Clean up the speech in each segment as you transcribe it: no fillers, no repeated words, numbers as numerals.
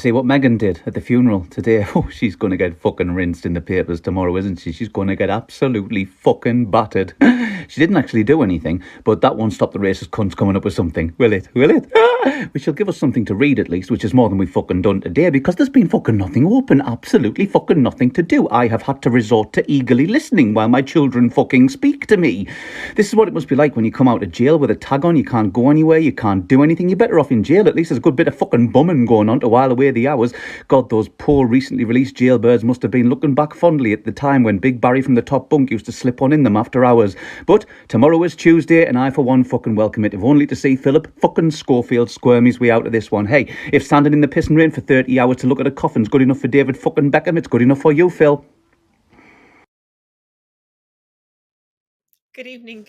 see what Meghan did at the funeral today? Oh, she's going to get fucking rinsed in the papers tomorrow, isn't she? She's going to get absolutely fucking battered. She didn't actually do anything, but that won't stop the racist cunts coming up with something, will it? Will it? Which will give us something to read at least, which is more than we've fucking done today, because there's been fucking nothing open, absolutely fucking nothing to do. I have had to resort to eagerly listening while my children fucking speak to me. This is what it must be like when you come out of jail with a tag on. You can't go anywhere, you can't do anything. You're better off in jail. At least there's a good bit of fucking bumming going on to while away the hours. God, those poor recently released jailbirds must have been looking back fondly at the time when Big Barry from the top bunk used to slip on in them after hours. But tomorrow is Tuesday, and I for one fucking welcome it, if only to see Philip fucking Schofield squirm his way out of this one. Hey, if standing in the pissing rain for 30 hours to look at a coffin's good enough for David fucking Beckham, it's good enough for you, Phil. Good evening,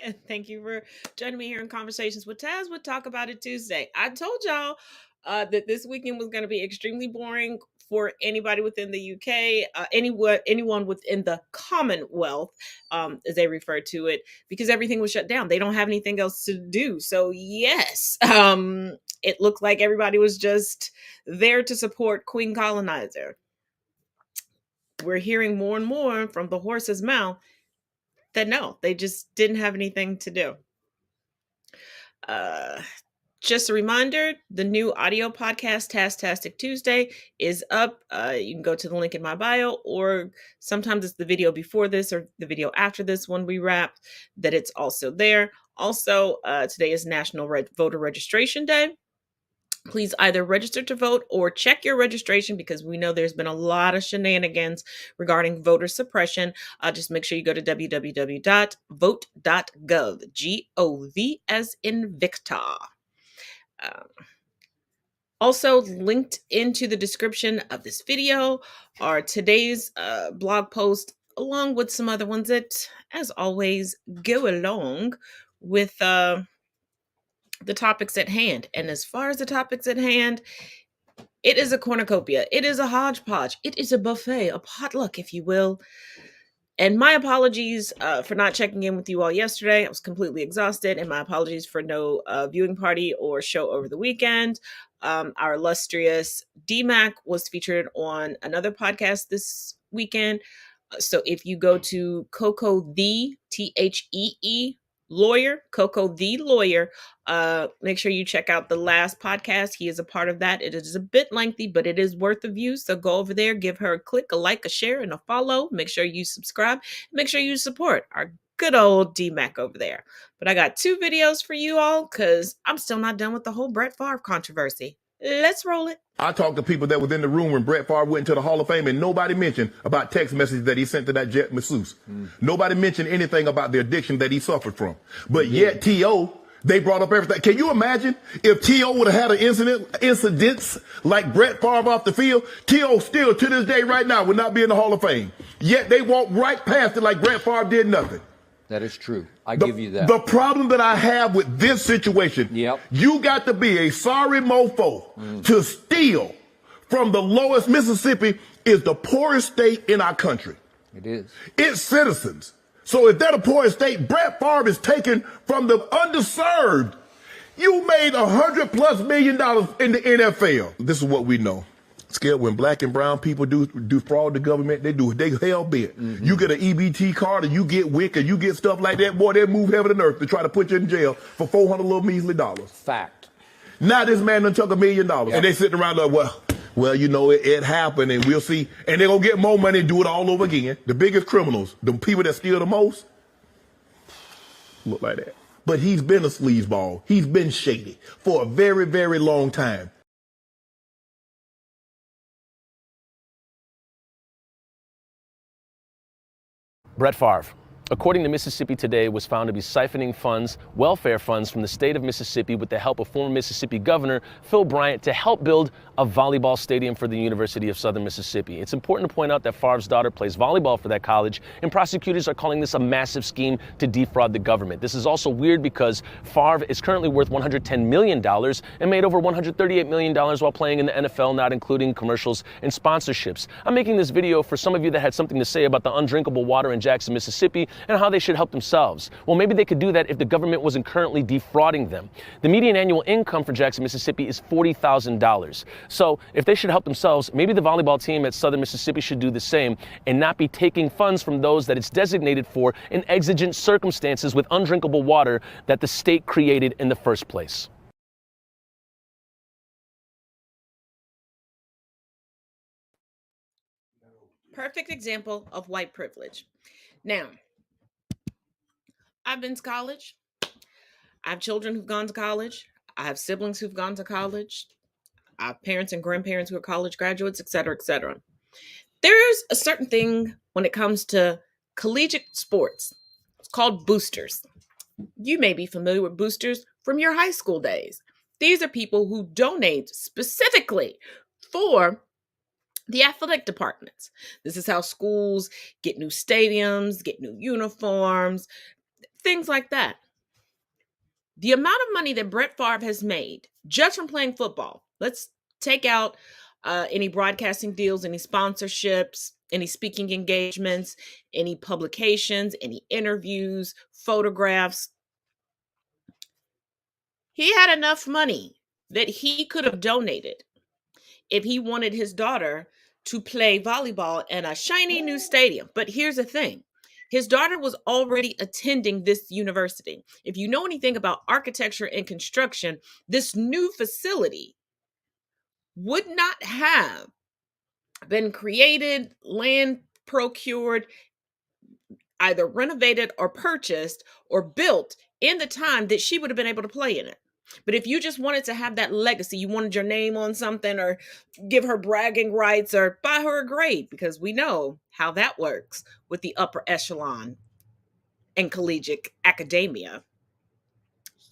and thank you for joining me here in Conversations with Taz with Talk About It Tuesday. I told y'all that this weekend was going to be extremely boring for anybody within the UK, anyone within the Commonwealth, as they refer to it, because everything was shut down. They don't have anything else to do. So yes, it looked like everybody was just there to support Queen Colonizer. We're hearing more and more from the horse's mouth that no, they just didn't have anything to do. Just a reminder, the new audio podcast, Tastic Tuesday, is up. You can go to the link in my bio, or sometimes it's the video before this or the video after this when we wrap, that it's also there. Also, today is National Voter Registration Day. Please either register to vote or check your registration, because we know there's been a lot of shenanigans regarding voter suppression. Just make sure you go to www.vote.gov, G-O-V as in Victor. Also linked into the description of this video are today's blog post, along with some other ones that, as always, go along with the topics at hand. And as far as the topics at hand, it is a cornucopia. It is a hodgepodge. It is a buffet, a potluck, if you will. And my apologies for not checking in with you all yesterday. I was completely exhausted, and my apologies for no viewing party or show over the weekend. Our illustrious DMAC was featured on another podcast this weekend. So if you go to Coco the Thee Lawyer, Coco the Lawyer, make sure you check out the last podcast. He is a part of that. It is a bit lengthy, but it is worth a view. So go over there, give her a click, a like, a share, and a follow. Make sure you subscribe. Make sure you support our good old DMAC over there. But I got 2 videos for you all, because I'm still not done with the whole Brett Favre controversy. Let's roll it. I talked to people that was in the room when Brett Favre went into the Hall of Fame, and nobody mentioned about text messages that he sent to that jet masseuse. Nobody mentioned anything about the addiction that he suffered from. But yet T.O., they brought up everything. Can you imagine if T.O. would have had an incidents like Brett Favre off the field? T.O. still to this day right now would not be in the Hall of Fame. Yet they walked right past it like Brett Favre did nothing. That is true. I give you that. The problem that I have with this situation, you got to be a sorry mofo to steal from the lowest. Mississippi is the poorest state in our country. It is. Its citizens. So if they're the poorest state, Brett Favre is taken from the underserved. You made $100+ million in the NFL. This is what we know. Scared when black and brown people do fraud the government, they hell bent. You get an EBT card, or you get WIC, or you get stuff like that, boy, they move heaven and earth to try to put you in jail for $400 little measly dollars. Fact. Now this man done took $1 million, and they sitting around like, well, you know, it happened, and we'll see, and they're gonna get more money and do it all over again. The biggest criminals, the people that steal the most, look like that. But he's been a sleazeball. He's been shady for a very, very long time. Brett Favre, according to Mississippi Today, was found to be siphoning funds, welfare funds from the state of Mississippi with the help of former Mississippi Governor Phil Bryant to help build a volleyball stadium for the University of Southern Mississippi. It's important to point out that Favre's daughter plays volleyball for that college, and prosecutors are calling this a massive scheme to defraud the government. This is also weird because Favre is currently worth $110 million and made over $138 million while playing in the NFL, not including commercials and sponsorships. I'm making this video for some of you that had something to say about the undrinkable water in Jackson, Mississippi, and how they should help themselves. Well, maybe they could do that if the government wasn't currently defrauding them. The median annual income for Jackson, Mississippi is $40,000. So if they should help themselves, maybe the volleyball team at Southern Mississippi should do the same and not be taking funds from those that it's designated for in exigent circumstances with undrinkable water that the state created in the first place. Perfect example of white privilege. Now, I've been to college. I have children who've gone to college. I have siblings who've gone to college. I have parents and grandparents who are college graduates, et cetera, et cetera. There's a certain thing when it comes to collegiate sports. It's called boosters. You may be familiar with boosters from your high school days. These are people who donate specifically for the athletic departments. This is how schools get new stadiums, get new uniforms, things like that. The amount of money that Brett Favre has made just from playing football, let's take out any broadcasting deals, any sponsorships, any speaking engagements, any publications, any interviews, photographs. He had enough money that he could have donated if he wanted his daughter to play volleyball in a shiny new stadium. But here's the thing. His daughter was already attending this university. If you know anything about architecture and construction, this new facility would not have been created, land procured, either renovated or purchased or built in the time that she would have been able to play in it. But if you just wanted to have that legacy, you wanted your name on something or give her bragging rights or buy her a grade, because we know how that works with the upper echelon and collegiate academia,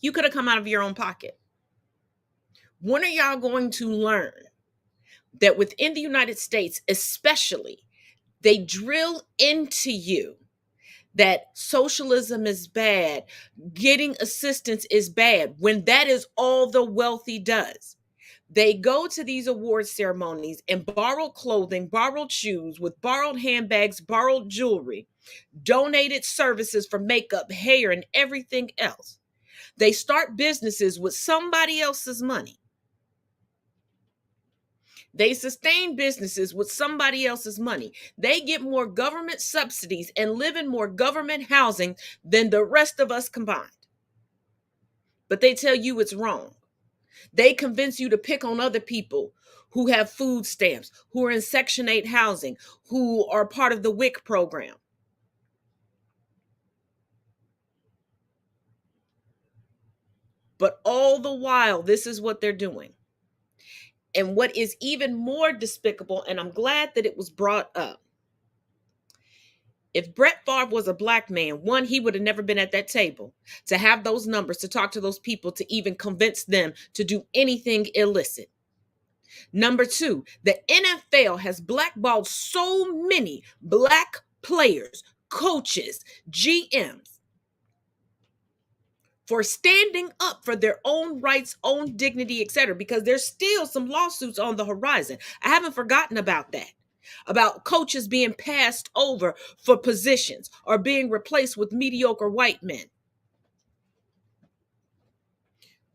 you could have come out of your own pocket. When are y'all going to learn that within the United States, especially, they drill into you that socialism is bad, getting assistance is bad, when that is all the wealthy does? They go to these award ceremonies and borrow clothing, borrowed shoes, with borrowed handbags, borrowed jewelry, donated services for makeup, hair, and everything else. They start businesses with somebody else's money. They sustain businesses with somebody else's money. They get more government subsidies and live in more government housing than the rest of us combined. But they tell you it's wrong. They convince you to pick on other people who have food stamps, who are in Section 8 housing, who are part of the WIC program. But all the while, this is what they're doing. And what is even more despicable, and I'm glad that it was brought up, if Brett Favre was a black man, one, he would have never been at that table to have those numbers, to talk to those people, to even convince them to do anything illicit. Number two, the NFL has blackballed so many black players, coaches, GMs, for standing up for their own rights, own dignity, etc., because there's still some lawsuits on the horizon. I haven't forgotten about that, about coaches being passed over for positions or being replaced with mediocre white men.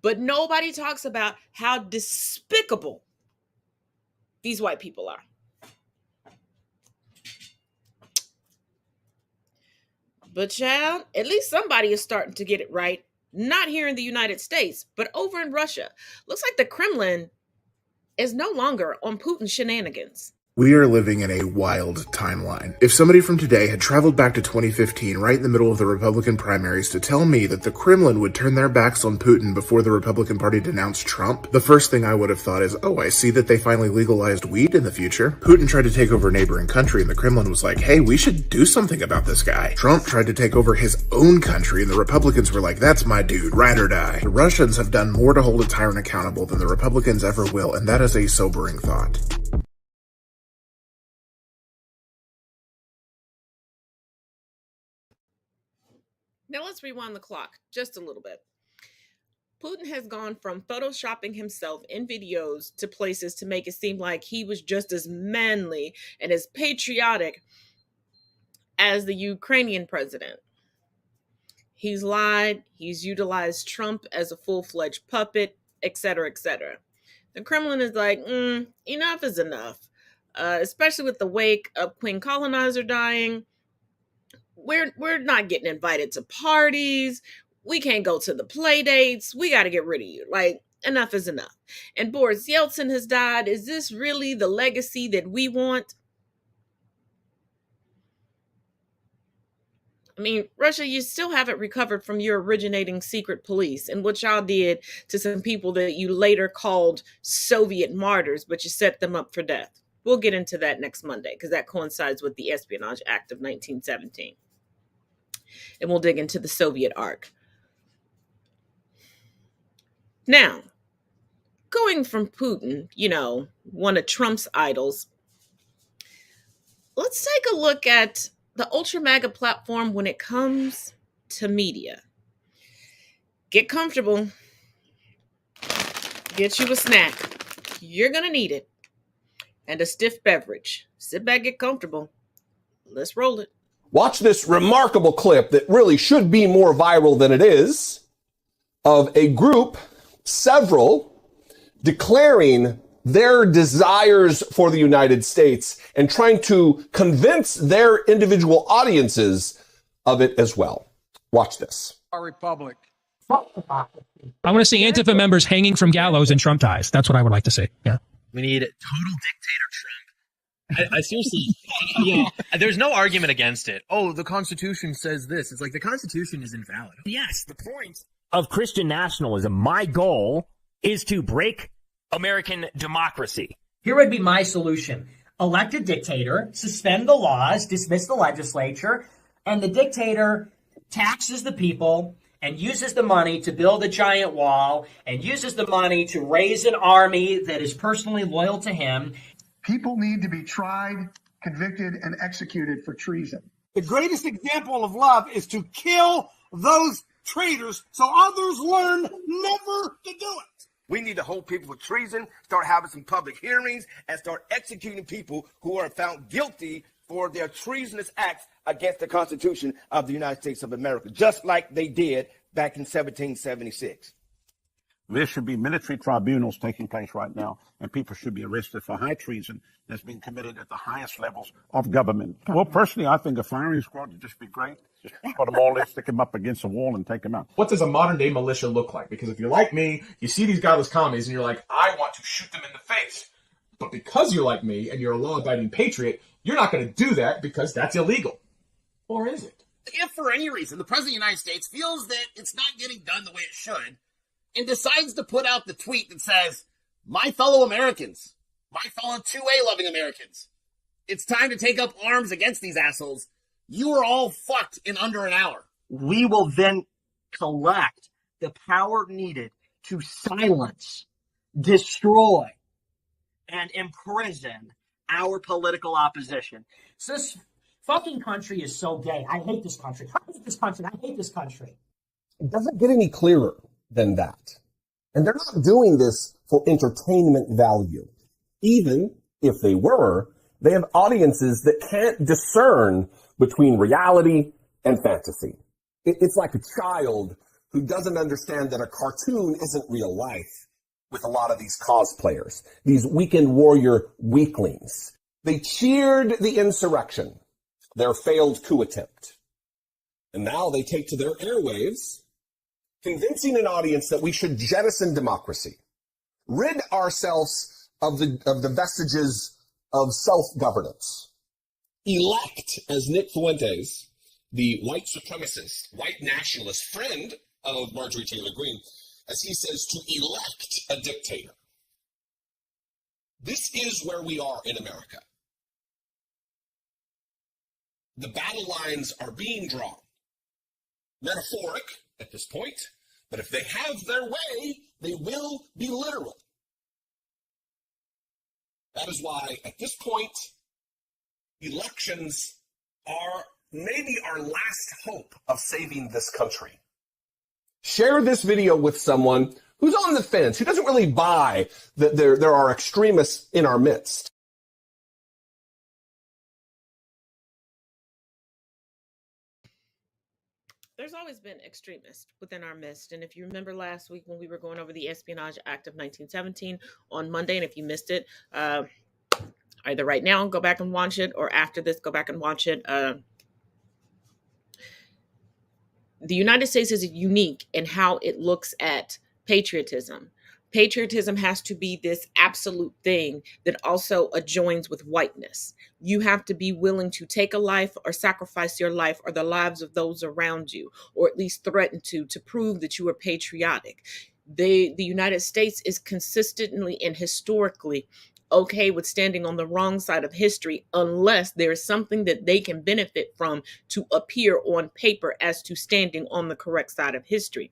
But nobody talks about how despicable these white people are. But child, at least somebody is starting to get it right. Not here in the United States, but over in Russia. Looks like the Kremlin is no longer on Putin's shenanigans. We are living in a wild timeline. If somebody from today had traveled back to 2015, right in the middle of the Republican primaries, to tell me that the Kremlin would turn their backs on Putin before the Republican Party denounced Trump, the first thing I would have thought is, oh, I see that they finally legalized weed in the future. Putin tried to take over a neighboring country, and the Kremlin was like, hey, we should do something about this guy. Trump tried to take over his own country, and the Republicans were like, that's my dude, ride or die. The Russians have done more to hold a tyrant accountable than the Republicans ever will, and that is a sobering thought. Now let's rewind the clock just a little bit. Putin has gone from photoshopping himself in videos to places to make it seem like he was just as manly and as patriotic as the Ukrainian president. He's lied. He's utilized Trump as a full-fledged puppet, etc., etc. The Kremlin is like, enough is enough. Especially with the wake of Queen Colonizer dying. We're not getting invited to parties. We can't go to the play dates. We got to get rid of you. Like, enough is enough. And Boris Yeltsin has died. Is this really the legacy that we want? I mean, Russia, you still haven't recovered from your originating secret police and what y'all did to some people that you later called Soviet martyrs, but you set them up for death. We'll get into that next Monday because that coincides with the Espionage Act of 1917. And we'll dig into the Soviet arc. Now, going from Putin, one of Trump's idols, let's take a look at the Ultra MAGA platform when it comes to media. Get comfortable. Get you a snack. You're going to need it. And a stiff beverage. Sit back, get comfortable. Let's roll it. Watch this remarkable clip that really should be more viral than it is of a group, several, declaring their desires for the United States and trying to convince their individual audiences of it as well. Watch this. Our republic. I want to see Antifa members hanging from gallows in Trump ties. That's what I would like to see. Yeah. We need total dictator Trump. I seriously, there's no argument against it. Oh, the Constitution says this. It's like the Constitution is invalid. Yes, the point of Christian nationalism, my goal is to break American democracy. Here would be my solution. Elect a dictator, suspend the laws, dismiss the legislature, and the dictator taxes the people and uses the money to build a giant wall and uses the money to raise an army that is personally loyal to him. People need to be tried, convicted, and executed for treason. The greatest example of love is to kill those traitors so others learn never to do it. We need to hold people for treason, start having some public hearings, and start executing people who are found guilty for their treasonous acts against the Constitution of the United States of America, just like they did back in 1776. There should be military tribunals taking place right now, and people should be arrested for high treason that's been committed at the highest levels of government. Well, personally, I think a firing squad would just be great. Just put them all there, stick them up against a wall, and take them out. What does a modern-day militia look like? Because if you're like me, you see these godless commies, and you're like, I want to shoot them in the face. But because you're like me, and you're a law-abiding patriot, you're not going to do that because that's illegal. Or is it? If for any reason the President of the United States feels that it's not getting done the way it should, and decides to put out the tweet that says, my fellow Americans, my fellow 2A loving Americans, it's time to take up arms against these assholes. You are all fucked in under an hour. We will then collect the power needed to silence, destroy, and imprison our political opposition. So this fucking country is so gay. I hate this country. I hate this country. I hate this country. It doesn't get any clearer than that. And they're not doing this for entertainment value. Even if they were, they have audiences that can't discern between reality and fantasy. It's like a child who doesn't understand that a cartoon isn't real life with a lot of these cosplayers, these weekend warrior weaklings. They cheered the insurrection, their failed coup attempt. And now they take to their airwaves, convincing an audience that we should jettison democracy, rid ourselves of the vestiges of self-governance, elect, as Nick Fuentes, the white supremacist, white nationalist friend of Marjorie Taylor Greene, as he says, to elect a dictator. This is where we are in America. The battle lines are being drawn. Metaphoric at this point, but if they have their way, they will be literal. That is why, at this point, elections are maybe our last hope of saving this country. Share this video with someone who's on the fence, who doesn't really buy that there are extremists in our midst. There's always been extremists within our midst. And if you remember last week when we were going over the Espionage Act of 1917 on Monday, and if you missed it, either right now, go back and watch it, or after this, go back and watch it. The United States is unique in how it looks at patriotism. Patriotism has to be this absolute thing that also adjoins with whiteness. You have to be willing to take a life or sacrifice your life or the lives of those around you, or at least threaten to prove that you are patriotic. The United States is consistently and historically okay with standing on the wrong side of history unless there is something that they can benefit from to appear on paper as to standing on the correct side of history.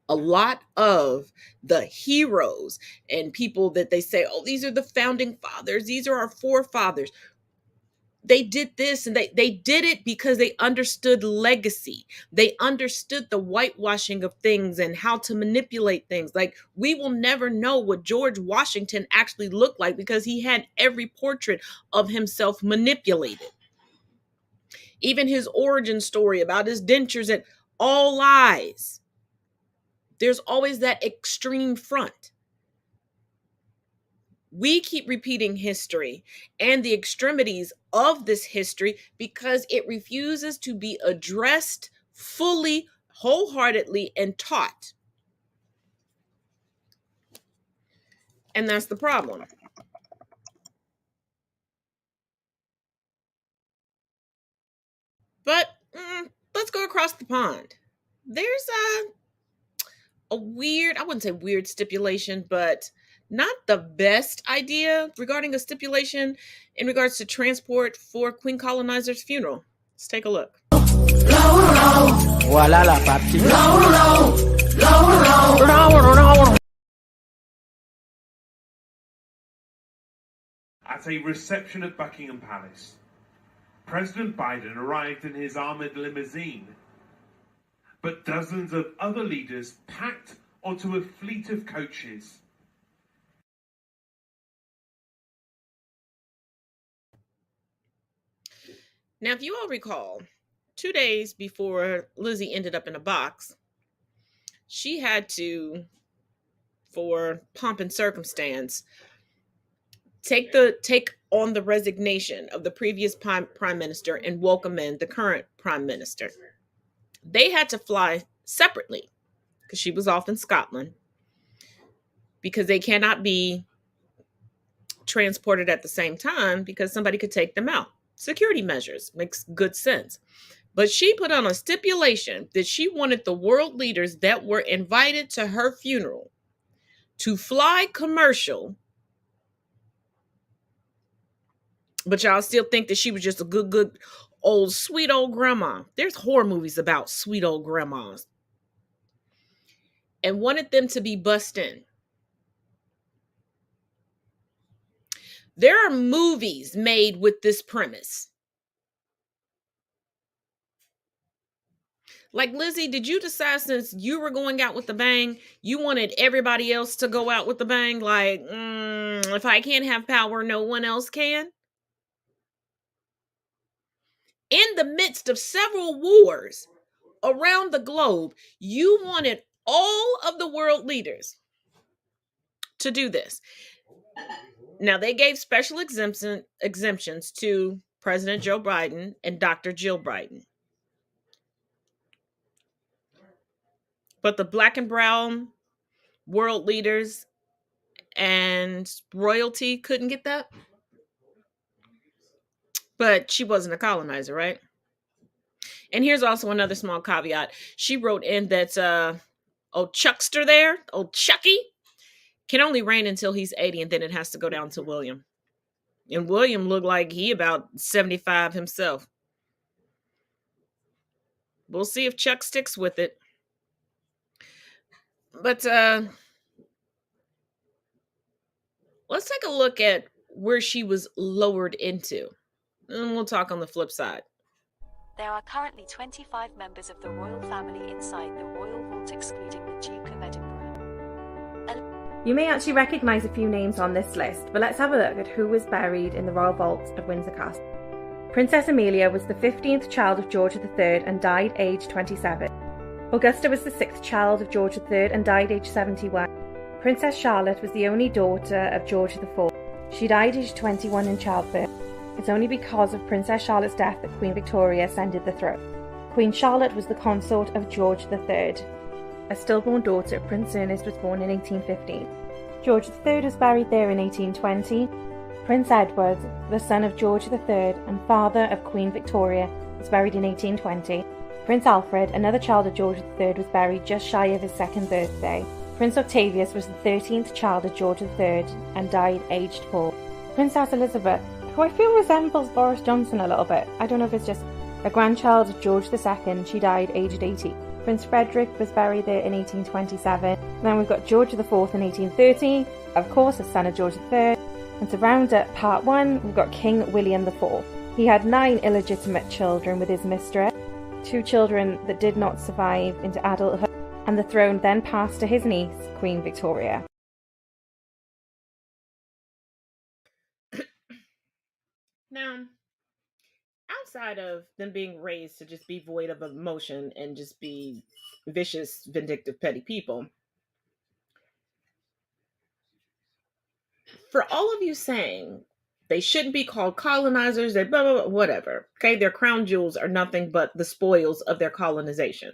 A lot of the heroes and people that they say, oh, these are the founding fathers, these are our forefathers, they did this, and they did it because they understood legacy. They understood the whitewashing of things and how to manipulate things. Like, we will never know what George Washington actually looked like because he had every portrait of himself manipulated. Even his origin story about his dentures and all lies. There's always that extreme front. We keep repeating history and the extremities of this history because it refuses to be addressed fully, wholeheartedly, and taught. And that's the problem. But let's go across the pond. There's a weird, I wouldn't say weird stipulation, but not the best idea regarding a stipulation in regards to transport for Queen Colonizer's funeral. Let's take a look. Voila la partie. At a reception at Buckingham Palace, President Biden arrived in his armored limousine, but dozens of other leaders packed onto a fleet of coaches. Now, if you all recall, 2 days before Lizzie ended up in a box, she had to, for pomp and circumstance, take on the resignation of the previous prime minister and welcome in the current prime minister. They had to fly separately because she was off in Scotland, because they cannot be transported at the same time because somebody could take them out. Security measures makes good sense. But she put on a stipulation that she wanted the world leaders that were invited to her funeral to fly commercial. But y'all still think that she was just a good old sweet old grandma. There's horror movies about sweet old grandmas. And wanted them to be bussed in. There are movies made with this premise. Like, Lizzie, did you decide since you were going out with the bang, you wanted everybody else to go out with the bang? Like, if I can't have power, no one else can? In the midst of several wars around the globe, you wanted all of the world leaders to do this. Now, they gave special exemptions to President Joe Biden and Dr. Jill Biden. But the black and brown world leaders and royalty couldn't get that. But she wasn't a colonizer, right? And here's also another small caveat. She wrote in that old Chuckster there, old Chucky, can only reign until he's 80, and then it has to go down to William. And William looked like he about 75 himself. We'll see if Chuck sticks with it. But let's take a look at where she was lowered into. And we'll talk on the flip side. There are currently 25 members of the royal family inside the royal vault, excluding the Duke of Edinburgh. You may actually recognise a few names on this list, but let's have a look at who was buried in the royal vault of Windsor Castle. Princess Amelia was the 15th child of George III and died aged 27. Augusta was the 6th child of George III and died aged 71. Princess Charlotte was the only daughter of George IV. She died aged 21 in childbirth. It's only because of Princess Charlotte's death that Queen Victoria ascended the throne. Queen Charlotte was the consort of George III. A stillborn daughter of Prince Ernest was born in 1815. George III was buried there in 1820. Prince Edward, the son of George III and father of Queen Victoria, was buried in 1820. Prince Alfred, another child of George III, was buried just shy of his 2nd birthday. Prince Octavius was the 13th child of George III and died aged 4. Princess Elizabeth, who I feel resembles Boris Johnson a little bit. I don't know if it's just a grandchild of George II. She died aged 80. Prince Frederick was buried there in 1827. Then we've got George IV in 1830, of course, a son of George III. And to round up part 1, we've got King William IV. He had 9 illegitimate children with his mistress, 2 children that did not survive into adulthood, and the throne then passed to his niece, Queen Victoria. Now, outside of them being raised to just be void of emotion and just be vicious, vindictive, petty people, for all of you saying they shouldn't be called colonizers, they blah, blah, blah, whatever, okay, their crown jewels are nothing but the spoils of their colonization.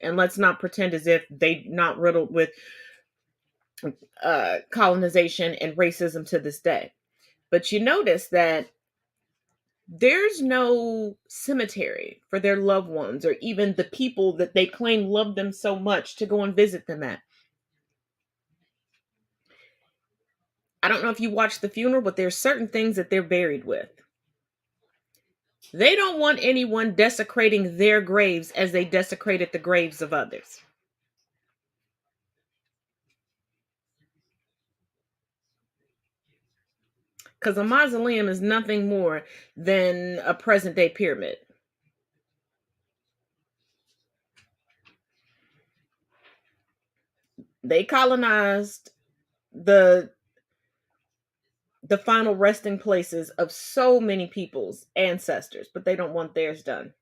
And let's not pretend as if they're not riddled with colonization and racism to this day. But you notice that there's no cemetery for their loved ones or even the people that they claim love them so much to go and visit them at. I don't know if you watched the funeral, but there's certain things that they're buried with. They don't want anyone desecrating their graves as they desecrated the graves of others. Because a mausoleum is nothing more than a present-day pyramid. They colonized the final resting places of so many people's ancestors, but they don't want theirs done.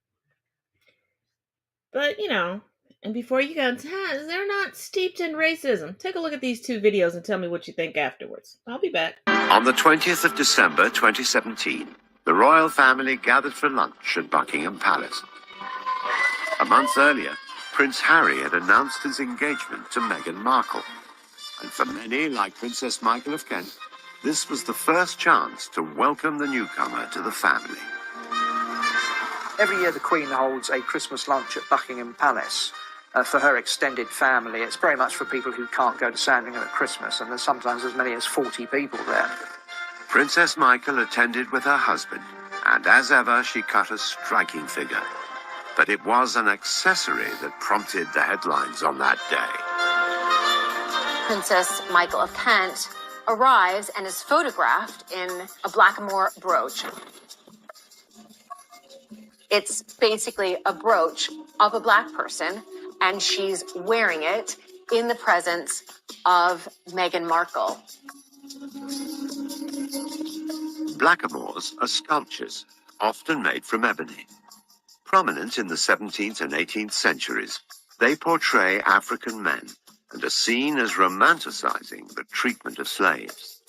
But, and before you go, they're not steeped in racism. Take a look at these 2 videos and tell me what you think afterwards. I'll be back. On the 20th of December 2017, the royal family gathered for lunch at Buckingham Palace. A month earlier, Prince Harry had announced his engagement to Meghan Markle. And for many, like Princess Michael of Kent, this was the first chance to welcome the newcomer to the family. Every year the Queen holds a Christmas lunch at Buckingham Palace for her extended family. It's very much for people who can't go to Sandringham at Christmas, and there's sometimes as many as 40 people there. Princess Michael attended with her husband, and as ever, she cut a striking figure. But it was an accessory that prompted the headlines on that day. Princess Michael of Kent arrives and is photographed in a blackamoor brooch. It's basically a brooch of a black person, and she's wearing it in the presence of Meghan Markle. Blackamoors are sculptures, often made from ebony. Prominent in the 17th and 18th centuries, they portray African men and are seen as romanticizing the treatment of slaves.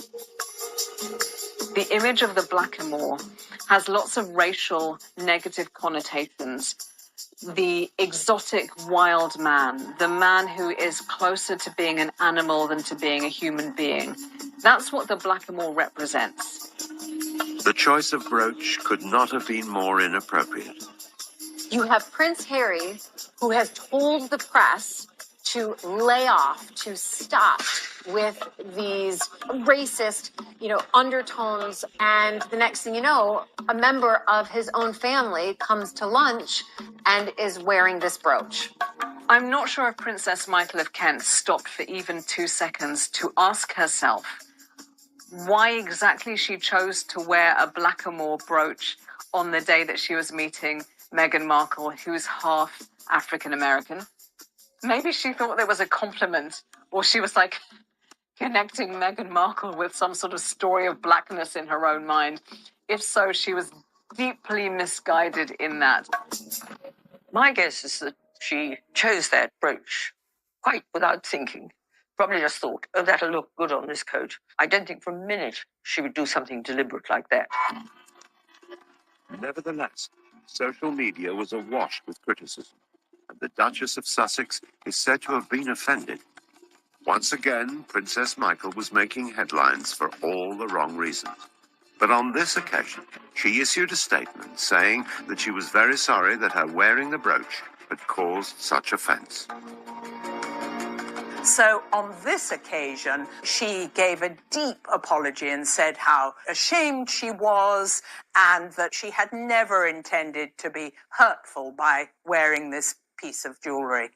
The image of the blackamoor has lots of racial negative connotations. The exotic wild man, the man who is closer to being an animal than to being a human being. That's what the blackamoor represents. The choice of brooch could not have been more inappropriate. You have Prince Harry, who has told the press to lay off, to stop with these racist, undertones. And the next thing you know, a member of his own family comes to lunch and is wearing this brooch. I'm not sure if Princess Michael of Kent stopped for even 2 seconds to ask herself why exactly she chose to wear a blackamoor brooch on the day that she was meeting Meghan Markle, who's half African American. Maybe she thought there was a compliment, or she was like connecting Meghan Markle with some sort of story of blackness in her own mind. If so, she was deeply misguided in that. My guess is that she chose that brooch quite without thinking. Probably just thought, oh, that'll look good on this coat. I don't think for a minute she would do something deliberate like that. Nevertheless, social media was awash with criticism, and the Duchess of Sussex is said to have been offended. Once again, Princess Michael was making headlines for all the wrong reasons. But on this occasion, she issued a statement saying that she was very sorry that her wearing the brooch had caused such offence. So on this occasion, she gave a deep apology and said how ashamed she was and that she had never intended to be hurtful by wearing this piece of jewelry.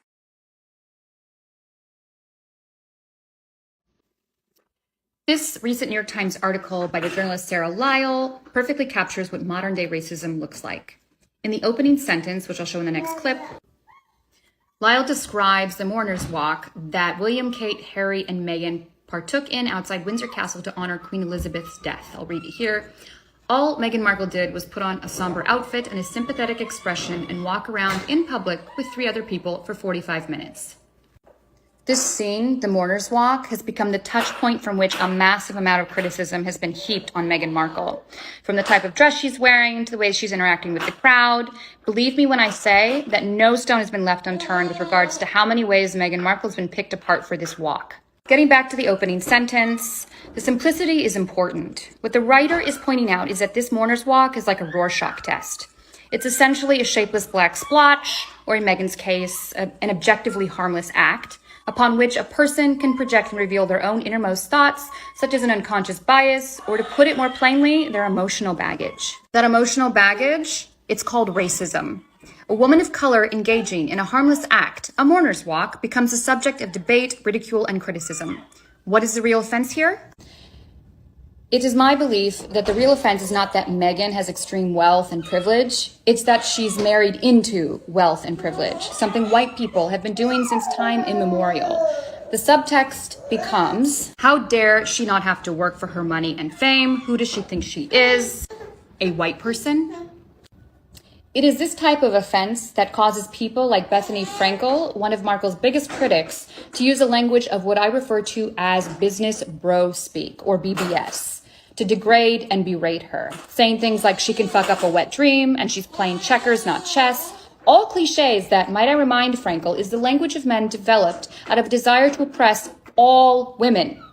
This recent New York Times article by the journalist Sarah Lyle perfectly captures what modern-day racism looks like. In the opening sentence, which I'll show in the next clip, Lyle describes the mourners' walk that William, Kate, Harry, and Meghan partook in outside Windsor Castle to honor Queen Elizabeth's death. I'll read it here. All Meghan Markle did was put on a somber outfit and a sympathetic expression and walk around in public with 3 other people for 45 minutes. This scene, the mourners' walk, has become the touch point from which a massive amount of criticism has been heaped on Meghan Markle. From the type of dress she's wearing to the way she's interacting with the crowd. Believe me when I say that no stone has been left unturned with regards to how many ways Meghan Markle has been picked apart for this walk. Getting back to the opening sentence, the simplicity is important. What the writer is pointing out is that this mourners' walk is like a Rorschach test. It's essentially a shapeless black splotch, or in Meghan's case, an objectively harmless act, upon which a person can project and reveal their own innermost thoughts, such as an unconscious bias, or to put it more plainly, their emotional baggage. That emotional baggage, it's called racism. A woman of color engaging in a harmless act, a mourner's walk, becomes a subject of debate, ridicule, and criticism. What is the real offense here? It is my belief that the real offense is not that Meghan has extreme wealth and privilege. It's that she's married into wealth and privilege, something white people have been doing since time immemorial. The subtext becomes, how dare she not have to work for her money and fame? Who does she think she is? A white person? It is this type of offense that causes people like Bethany Frankel, one of Markle's biggest critics, to use a language of what I refer to as business bro speak, or BBS, to degrade and berate her, saying things like she can fuck up a wet dream and she's playing checkers, not chess. All cliches that, might I remind Frankel, is the language of men developed out of a desire to oppress all women,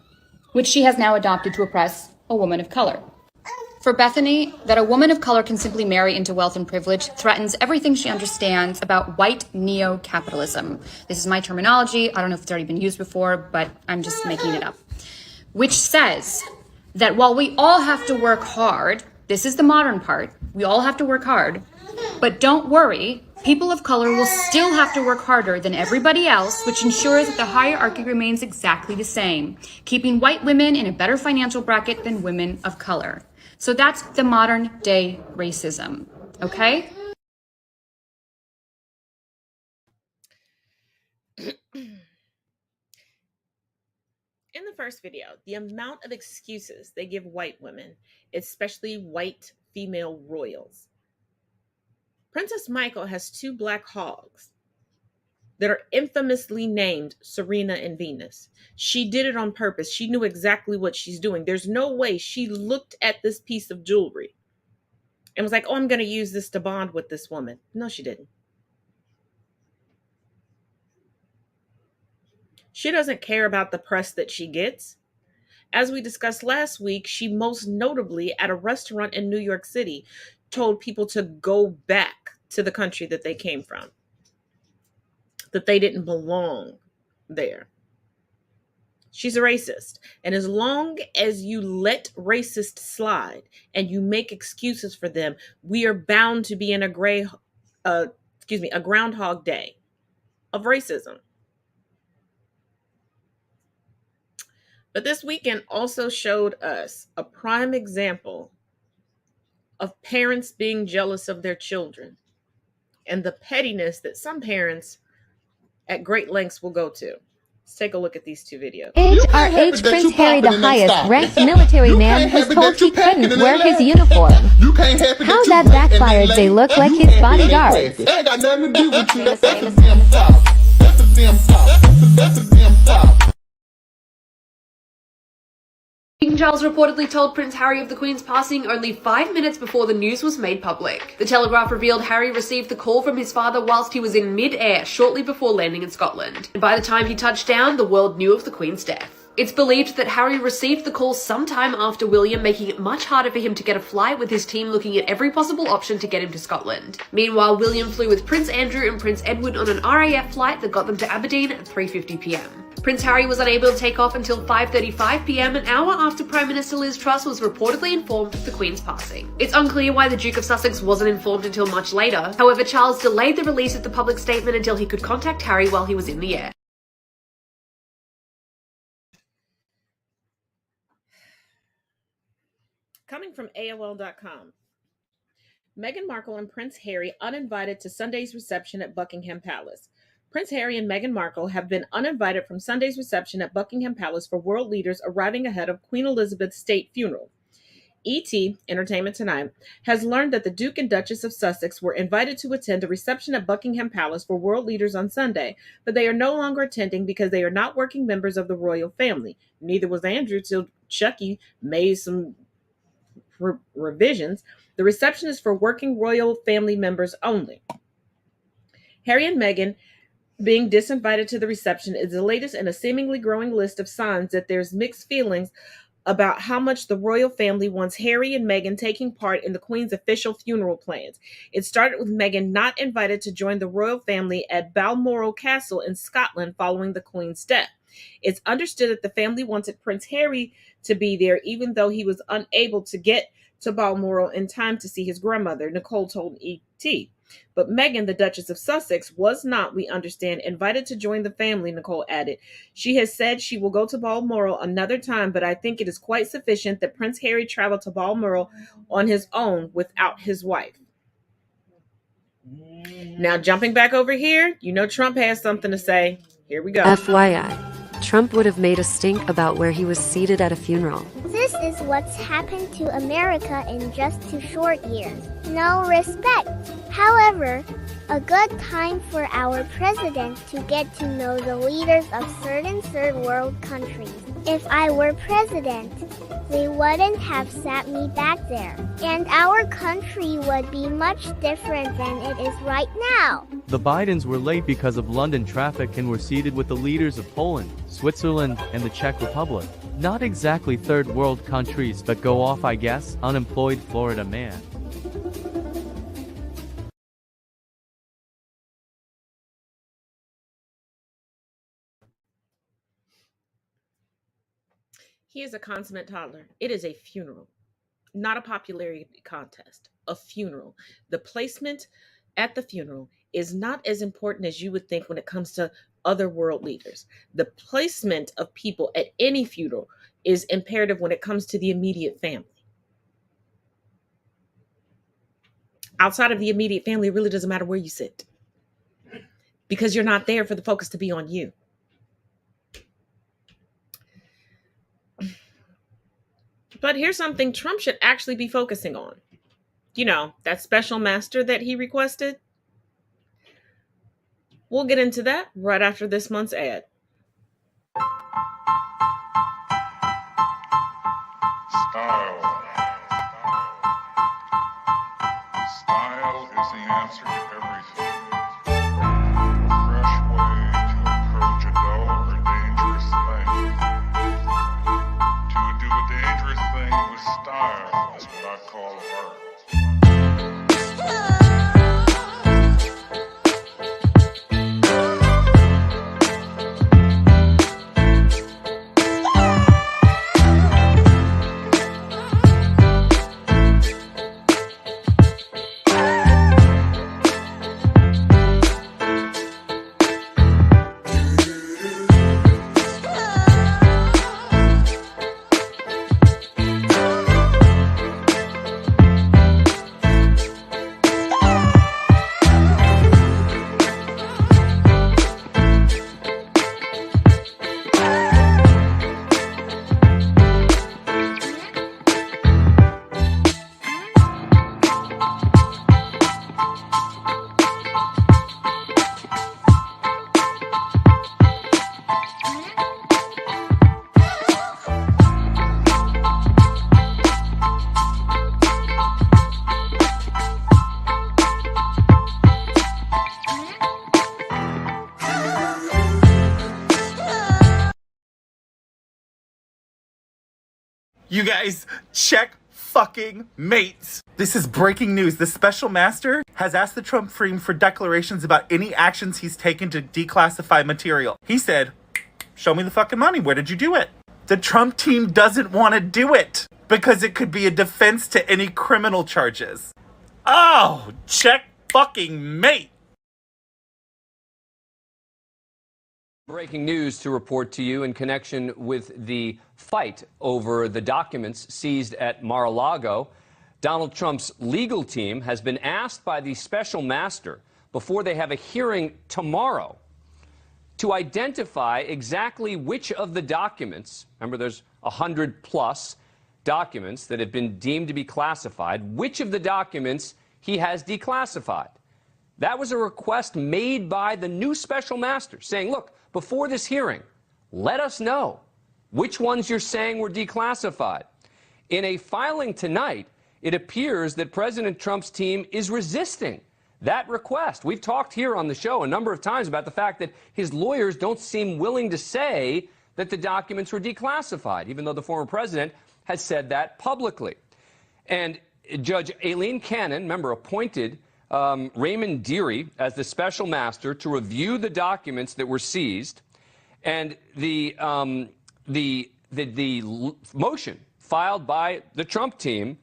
which she has now adopted to oppress a woman of color. For Bethany, that a woman of color can simply marry into wealth and privilege threatens everything she understands about white neo-capitalism. This is my terminology. I don't know if it's already been used before, but I'm just making it up. Which says that while we all have to work hard, this is the modern part, we all have to work hard, but don't worry, people of color will still have to work harder than everybody else, which ensures that the hierarchy remains exactly the same, keeping white women in a better financial bracket than women of color. So that's the modern day racism, okay? In the first video, the amount of excuses they give white women, especially white female royals. Princess Michael has 2 black hogs that are infamously named Serena and Venus. She did it on purpose. She knew exactly what she's doing. There's no way she looked at this piece of jewelry and was like, oh, I'm going to use this to bond with this woman. No, she didn't. She doesn't care about the press that she gets. As we discussed last week, she most notably at a restaurant in New York City told people to go back to the country that they came from, that they didn't belong there. She's a racist. And as long as you let racists slide and you make excuses for them, we are bound to be in a Groundhog Day of racism. But this weekend also showed us a prime example of parents being jealous of their children and the pettiness that some parents at great lengths will go to. Let's take a look at these two videos. HRH Prince Harry, the highest-ranked military man, has told he couldn't wear his uniform. How that backfired, they look like his bodyguards. Ain't got nothing to do with you. That's a damn pop. That's a damn pop. That's a damn pop. King Charles reportedly told Prince Harry of the Queen's passing only 5 minutes before the news was made public. The Telegraph revealed Harry received the call from his father whilst he was in mid-air shortly before landing in Scotland. And by the time he touched down, the world knew of the Queen's death. It's believed that Harry received the call sometime after William, making it much harder for him to get a flight, with his team looking at every possible option to get him to Scotland. Meanwhile, William flew with Prince Andrew and Prince Edward on an RAF flight that got them to Aberdeen at 3:50 p.m. Prince Harry was unable to take off until 5:35 p.m, an hour after Prime Minister Liz Truss was reportedly informed of the Queen's passing. It's unclear why the Duke of Sussex wasn't informed until much later. However, Charles delayed the release of the public statement until he could contact Harry while he was in the air. Coming from AOL.com. Meghan Markle and Prince Harry uninvited to Sunday's reception at Buckingham Palace. Prince Harry and Meghan Markle have been uninvited from Sunday's reception at Buckingham Palace for world leaders arriving ahead of Queen Elizabeth's state funeral. ET, Entertainment Tonight, has learned that the Duke and Duchess of Sussex were invited to attend a reception at Buckingham Palace for world leaders on Sunday, but they are no longer attending because they are not working members of the royal family. Neither was Andrew till Chucky made some revisions. The reception is for working royal family members only. Harry and Meghan being disinvited to the reception is the latest in a seemingly growing list of signs that there's mixed feelings about how much the royal family wants Harry and Meghan taking part in the Queen's official funeral plans. It started with Meghan not invited to join the royal family at Balmoral Castle in Scotland following the Queen's death. It's understood that the family wanted Prince Harry to be there, even though he was unable to get to Balmoral in time to see his grandmother, Nicole told ET. But Meghan, the Duchess of Sussex, was not, we understand, invited to join the family, Nicole added. She has said she will go to Balmoral another time, but I think it is quite sufficient that Prince Harry traveled to Balmoral on his own without his wife. Now, jumping back over here, you know Trump has something to say. Here we go. FYI, Trump would have made a stink about where he was seated at a funeral. This is what's happened to America in just 2 short years. No respect. However, a good time for our president to get to know the leaders of certain third world countries. If I were president, they wouldn't have sat me back there, and our country would be much different than it is right now. The Bidens were late because of London traffic and were seated with the leaders of Poland, Switzerland, and the Czech Republic. Not exactly third world countries, but go off, I guess. Unemployed Florida man. He is a consummate toddler. It is a funeral, not a popularity contest, a funeral. The placement at the funeral is not as important as you would think when it comes to other world leaders. The placement of people at any funeral is imperative when it comes to the immediate family. Outside of the immediate family, it really doesn't matter where you sit, because you're not there for the focus to be on you. But here's something Trump should actually be focusing on. You know, that special master that he requested. We'll get into that right after this month's ad. Style. Style is the answer to everything. A fresh way to approach a dull or dangerous thing. To do a dangerous thing with style is what I call art. You guys, check fucking mates. This is breaking news. The special master has asked the Trump team for declarations about any actions he's taken to declassify material. He said, show me the fucking money. Where did you do it? The Trump team doesn't want to do it because it could be a defense to any criminal charges. Oh, check fucking mate. Breaking news to report to you in connection with the fight over the documents seized at Mar-a-Lago. Donald Trump's legal team has been asked by the special master before they have a hearing tomorrow to identify exactly which of the documents, remember there's 100+ documents that have been deemed to be classified, which of the documents he has declassified. That was a request made by the new special master saying, look, before this hearing, let us know which ones you're saying were declassified. In a filing tonight, it appears that President Trump's team is resisting that request. We've talked here on the show a number of times about the fact that his lawyers don't seem willing to say that the documents were declassified, even though the former president has said that publicly. And Judge Aileen Cannon, remember, appointed Raymond Dearie as the special master to review the documents that were seized, and the motion filed by the Trump team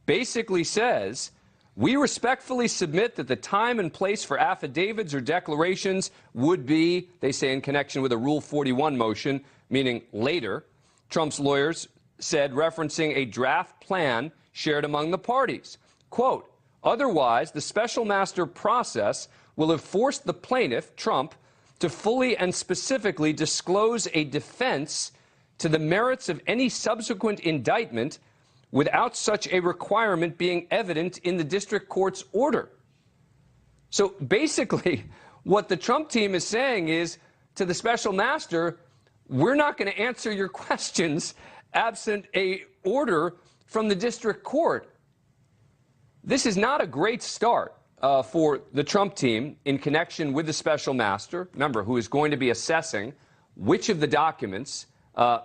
basically says, we respectfully submit that the time and place for affidavits or declarations would be, they say in connection with a Rule 41 motion, meaning later, Trump's lawyers said, referencing a draft plan shared among the parties. Quote, otherwise, the special master process will have forced the plaintiff, Trump, to fully and specifically disclose a defense to the merits of any subsequent indictment without such a requirement being evident in the district court's order. So basically, what the Trump team is saying is to the special master, we're not going to answer your questions absent a order from the district court. This is not a great start for the Trump team in connection with the special master, remember, who is going to be assessing which of the documents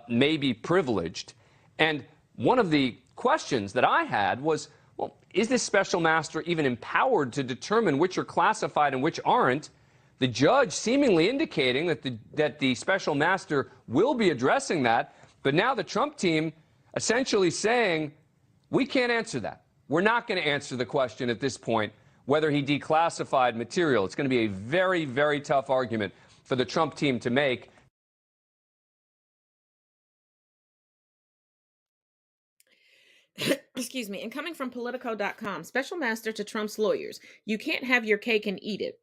may be privileged. And one of the questions that I had was, well, is this special master even empowered to determine which are classified and which aren't? The judge seemingly indicating that the special master will be addressing that, but now the Trump team essentially saying, we can't answer that. We're not going to answer the question at this point whether he declassified material. It's going to be a very, very tough argument for the Trump team to make. Excuse me. And coming from Politico.com, special master to Trump's lawyers, you can't have your cake and eat it.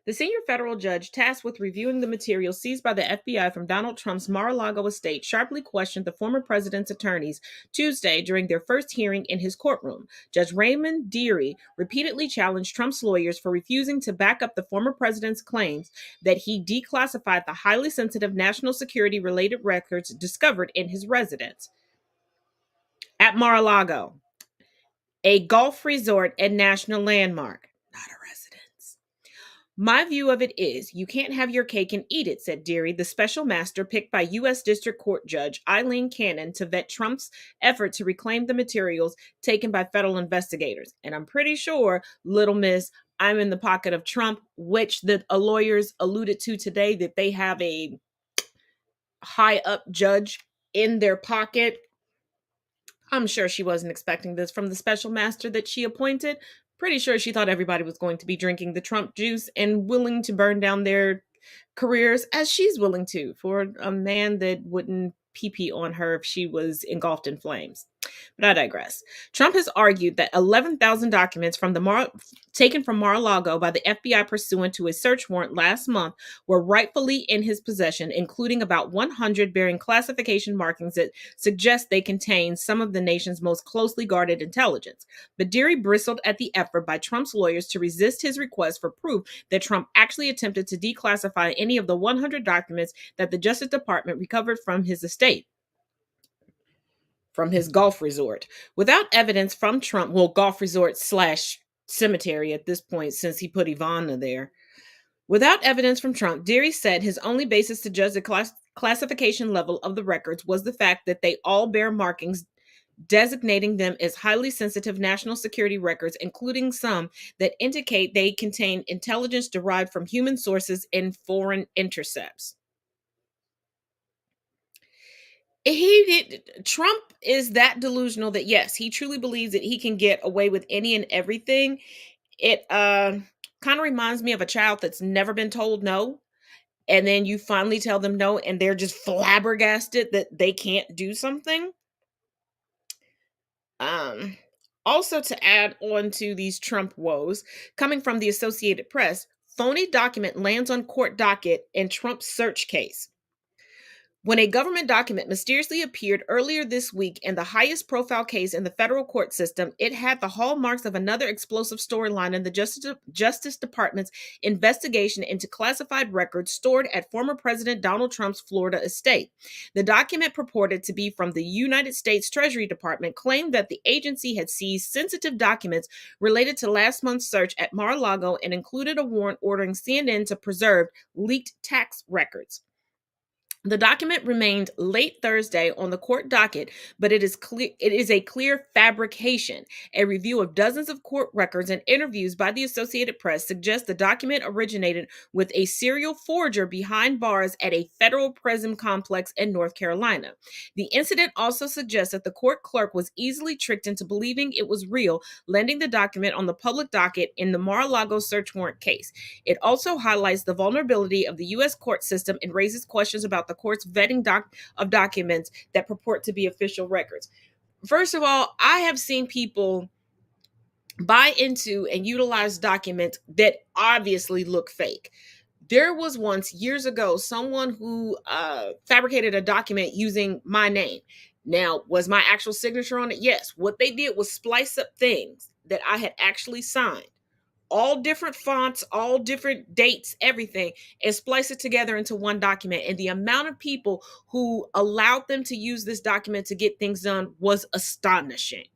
The senior federal judge tasked with reviewing the material seized by the FBI from Donald Trump's Mar-a-Lago estate sharply questioned the former president's attorneys Tuesday during their first hearing in his courtroom. Judge Raymond Dearie repeatedly challenged Trump's lawyers for refusing to back up the former president's claims that he declassified the highly sensitive national security-related records discovered in his residence at Mar-a-Lago, a golf resort and national landmark, not a residence. My view of it is you can't have your cake and eat it, said Dearie, the special master picked by U.S. District Court Judge Aileen Cannon to vet Trump's effort to reclaim the materials taken by federal investigators. And I'm pretty sure, little miss, I'm in the pocket of Trump, which the lawyers alluded to today, that they have a high up judge in their pocket. I'm sure she wasn't expecting this from the special master that she appointed. Pretty sure she thought everybody was going to be drinking the Trump juice and willing to burn down their careers as she's willing to for a man that wouldn't pee-pee on her if she was engulfed in flames. But I digress. Trump has argued that 11,000 documents from taken from Mar-a-Lago by the FBI pursuant to a search warrant last month were rightfully in his possession, including about 100 bearing classification markings that suggest they contain some of the nation's most closely guarded intelligence. But Dearie bristled at the effort by Trump's lawyers to resist his request for proof that Trump actually attempted to declassify any of the 100 documents that the Justice Department recovered from his estate, from his golf resort. Without evidence from Trump, well, golf resort / cemetery at this point, since he put Ivana there. Without evidence from Trump, Dearie said his only basis to judge the classification level of the records was the fact that they all bear markings designating them as highly sensitive national security records, including some that indicate they contain intelligence derived from human sources and foreign intercepts. Trump is that delusional that yes, he truly believes that he can get away with any and everything. It kind of reminds me of a child that's never been told no, and then you finally tell them no and they're just flabbergasted that they can't do something. Also, to add on to these Trump woes, coming from the Associated Press, phony document lands on court docket in Trump's search case. When a government document mysteriously appeared earlier this week in the highest profile case in the federal court system, it had the hallmarks of another explosive storyline in the Justice Department's investigation into classified records stored at former President Donald Trump's Florida estate. The document, purported to be from the United States Treasury Department, claimed that the agency had seized sensitive documents related to last month's search at Mar-a-Lago and included a warrant ordering CNN to preserve leaked tax records. The document remained late Thursday on the court docket, but it is a clear fabrication. A review of dozens of court records and interviews by the Associated Press suggests the document originated with a serial forger behind bars at a federal prison complex in North Carolina. The incident also suggests that the court clerk was easily tricked into believing it was real, landing the document on the public docket in the Mar-a-Lago search warrant case. It also highlights the vulnerability of the U.S. court system and raises questions about the court's vetting of documents that purport to be official records. First of all, I have seen people buy into and utilize documents that obviously look fake. There was once, years ago, someone who fabricated a document using my name. Now, was my actual signature on it? Yes. What they did was splice up things that I had actually signed, all different fonts, all different dates, everything, and splice it together into one document. And the amount of people who allowed them to use this document to get things done was astonishing,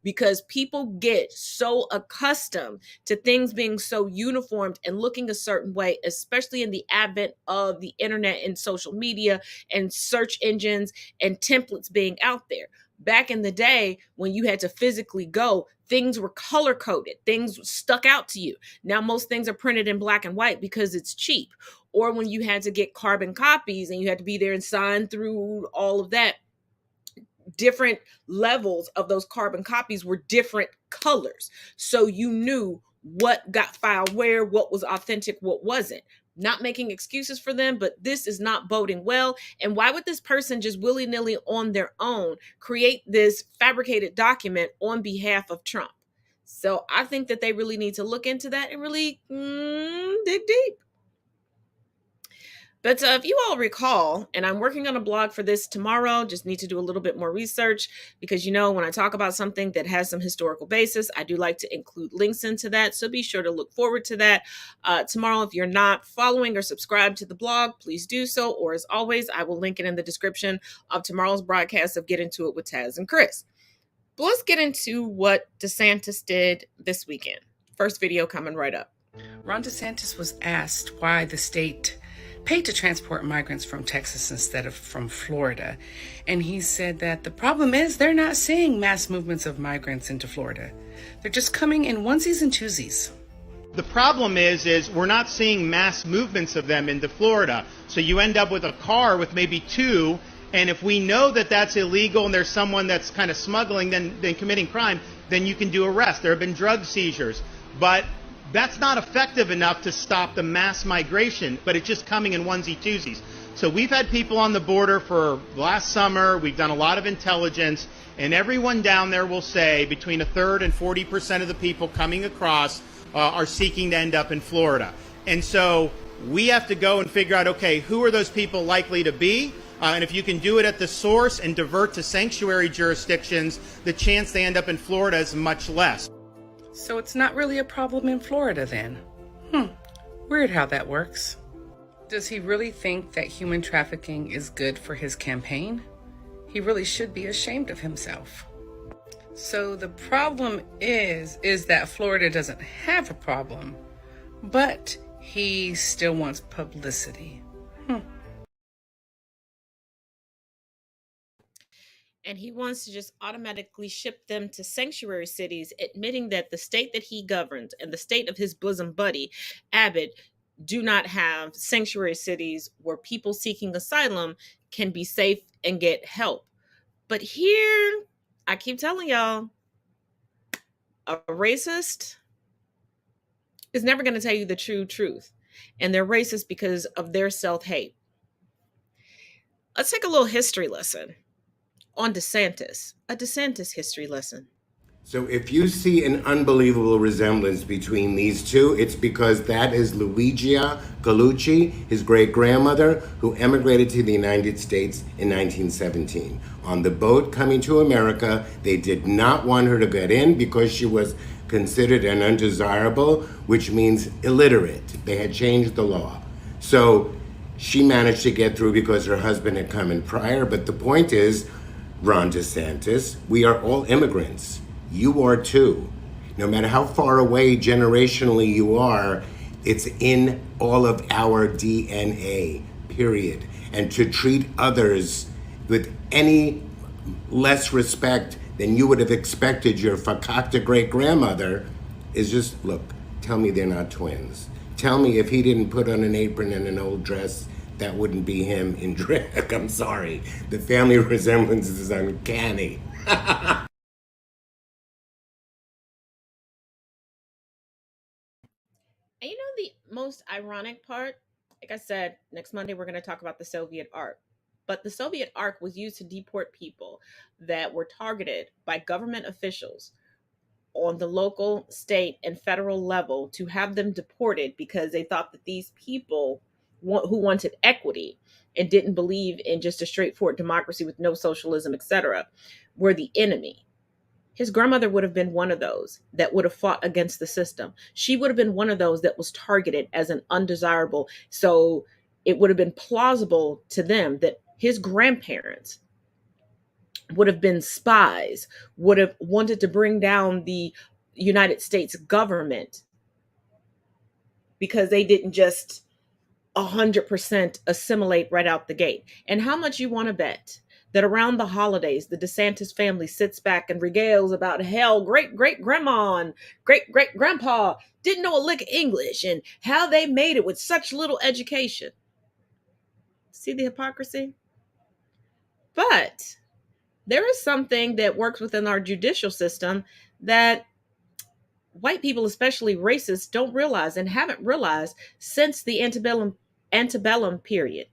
because people get so accustomed to things being so uniformed and looking a certain way, especially in the advent of the internet and social media and search engines and templates being out there. Back in the day, when you had to physically go, things were color coded, things stuck out to you. Now most things are printed in black and white because it's cheap. Or when you had to get carbon copies and you had to be there and sign through all of that, different levels of those carbon copies were different colors. So you knew what got filed where, what was authentic, what wasn't. Not making excuses for them, but this is not boding well. And why would this person just willy-nilly on their own create this fabricated document on behalf of Trump? So I think that they really need to look into that and really dig deep. But if you all recall, and I'm working on a blog for this tomorrow, just need to do a little bit more research, because, you know, when I talk about something that has some historical basis, I do like to include links into that. So be sure to look forward to that tomorrow. If you're not following or subscribed to the blog, please do so. Or as always, I will link it in the description of tomorrow's broadcast of Get Into It with Taz and Chris. But let's get into what DeSantis did this weekend. First video coming right up. Ron DeSantis was asked why the state paid to transport migrants from Texas instead of from Florida. And he said that the problem is they're not seeing mass movements of migrants into Florida. They're just coming in onesies and twosies. The problem is we're not seeing mass movements of them into Florida. So you end up with a car with maybe two, and if we know that that's illegal and there's someone that's kind of smuggling, then committing crime, then you can do arrest. There have been drug seizures. But that's not effective enough to stop the mass migration, but it's just coming in onesie-twosies. So we've had people on the border for last summer. We've done a lot of intelligence, and everyone down there will say between a third and 40% of the people coming across are seeking to end up in Florida. And so we have to go and figure out, okay, who are those people likely to be? And if you can do it at the source and divert to sanctuary jurisdictions, the chance they end up in Florida is much less. So it's not really a problem in Florida then? Weird how that works. Does he really think that human trafficking is good for his campaign? He really should be ashamed of himself. So the problem is that Florida doesn't have a problem, but he still wants publicity. And he wants to just automatically ship them to sanctuary cities, admitting that the state that he governs and the state of his bosom buddy, Abbott, do not have sanctuary cities where people seeking asylum can be safe and get help. But here, I keep telling y'all, a racist is never going to tell you the true truth. And they're racist because of their self-hate. Let's take a little history lesson on DeSantis, a DeSantis history lesson. So if you see an unbelievable resemblance between these two, it's because that is Luigia Gallucci, his great-grandmother, who emigrated to the United States in 1917. On the boat coming to America, they did not want her to get in because she was considered an undesirable, which means illiterate. They had changed the law. So she managed to get through because her husband had come in prior. But the point is, Ron DeSantis, we are all immigrants. You are too. No matter how far away generationally you are, it's in all of our DNA, period. And to treat others with any less respect than you would have expected your fakakta great-grandmother is just, look, tell me they're not twins. Tell me if he didn't put on an apron and an old dress, that wouldn't be him in drag. I'm sorry. The family resemblance is uncanny. And you know the most ironic part? Like I said, next Monday we're going to talk about the Soviet Ark. But the Soviet Ark was used to deport people that were targeted by government officials on the local, state, and federal level to have them deported because they thought that these people who wanted equity and didn't believe in just a straightforward democracy with no socialism, etc., were the enemy. His grandmother would have been one of those that would have fought against the system. She would have been one of those that was targeted as an undesirable. So it would have been plausible to them that his grandparents would have been spies, would have wanted to bring down the United States government because they didn't just 100% assimilate right out the gate. And how much you want to bet that around the holidays, the DeSantis family sits back and regales about hell, great-great-grandma and great-great-grandpa didn't know a lick of English and how they made it with such little education. See the hypocrisy? But there is something that works within our judicial system that white people, especially racists, don't realize and haven't realized since the antebellum period,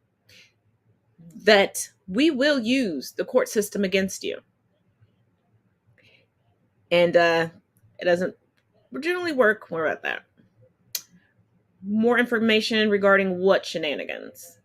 that we will use the court system against you. And it doesn't generally work. We're at that. More information regarding what shenanigans.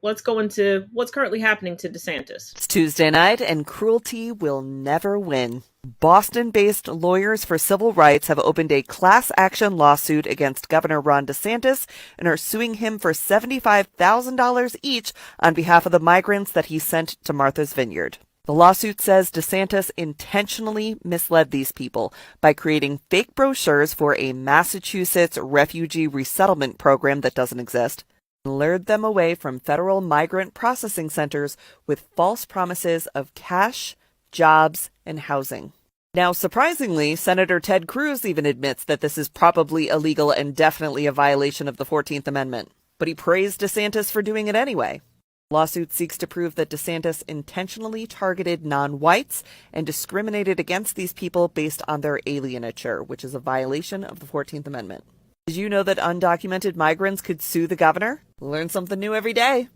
Let's go into what's currently happening to DeSantis. It's Tuesday night, and cruelty will never win. Boston-based lawyers for civil rights have opened a class action lawsuit against Governor Ron DeSantis and are suing him for $75,000 each on behalf of the migrants that he sent to Martha's Vineyard. The lawsuit says DeSantis intentionally misled these people by creating fake brochures for a Massachusetts refugee resettlement program that doesn't exist, and lured them away from federal migrant processing centers with false promises of cash, jobs, and housing. Now, surprisingly, Senator Ted Cruz even admits that this is probably illegal and definitely a violation of the 14th Amendment. But he praised DeSantis for doing it anyway. The lawsuit seeks to prove that DeSantis intentionally targeted non-whites and discriminated against these people based on their alienature, which is a violation of the 14th Amendment. Did you know that undocumented migrants could sue the governor? Learn something new every day.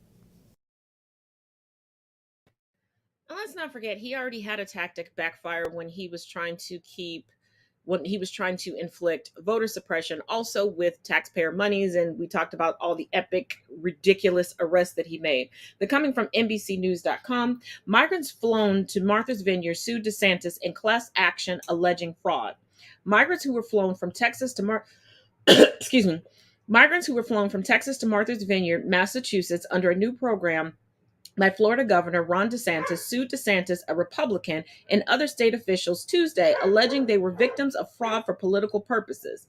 Let's not forget, he already had a tactic backfire when he was trying to inflict voter suppression, also with taxpayer monies. And we talked about all the epic, ridiculous arrests that he made. They're coming from NBCnews.com. Migrants flown to Martha's Vineyard sued DeSantis in class action alleging fraud. Migrants who were flown from Texas to Migrants who were flown from Texas to Martha's Vineyard, Massachusetts, under a new program by Florida Governor Ron DeSantis sued DeSantis, a Republican, and other state officials Tuesday, alleging they were victims of fraud for political purposes.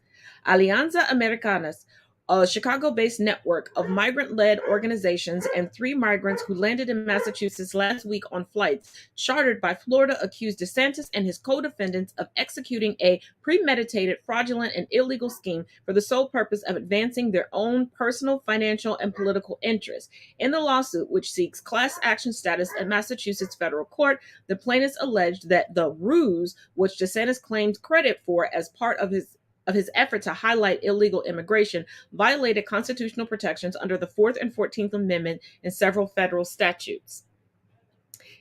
Alianza Americanas a Chicago-based network of migrant-led organizations, and 3 migrants who landed in Massachusetts last week on flights chartered by Florida accused DeSantis and his co-defendants of executing a premeditated, fraudulent, and illegal scheme for the sole purpose of advancing their own personal, financial, and political interests. In the lawsuit, which seeks class action status at Massachusetts federal court, the plaintiffs alleged that the ruse, which DeSantis claimed credit for as part of his effort to highlight illegal immigration, violated constitutional protections under the 4th and 14th Amendment and several federal statutes.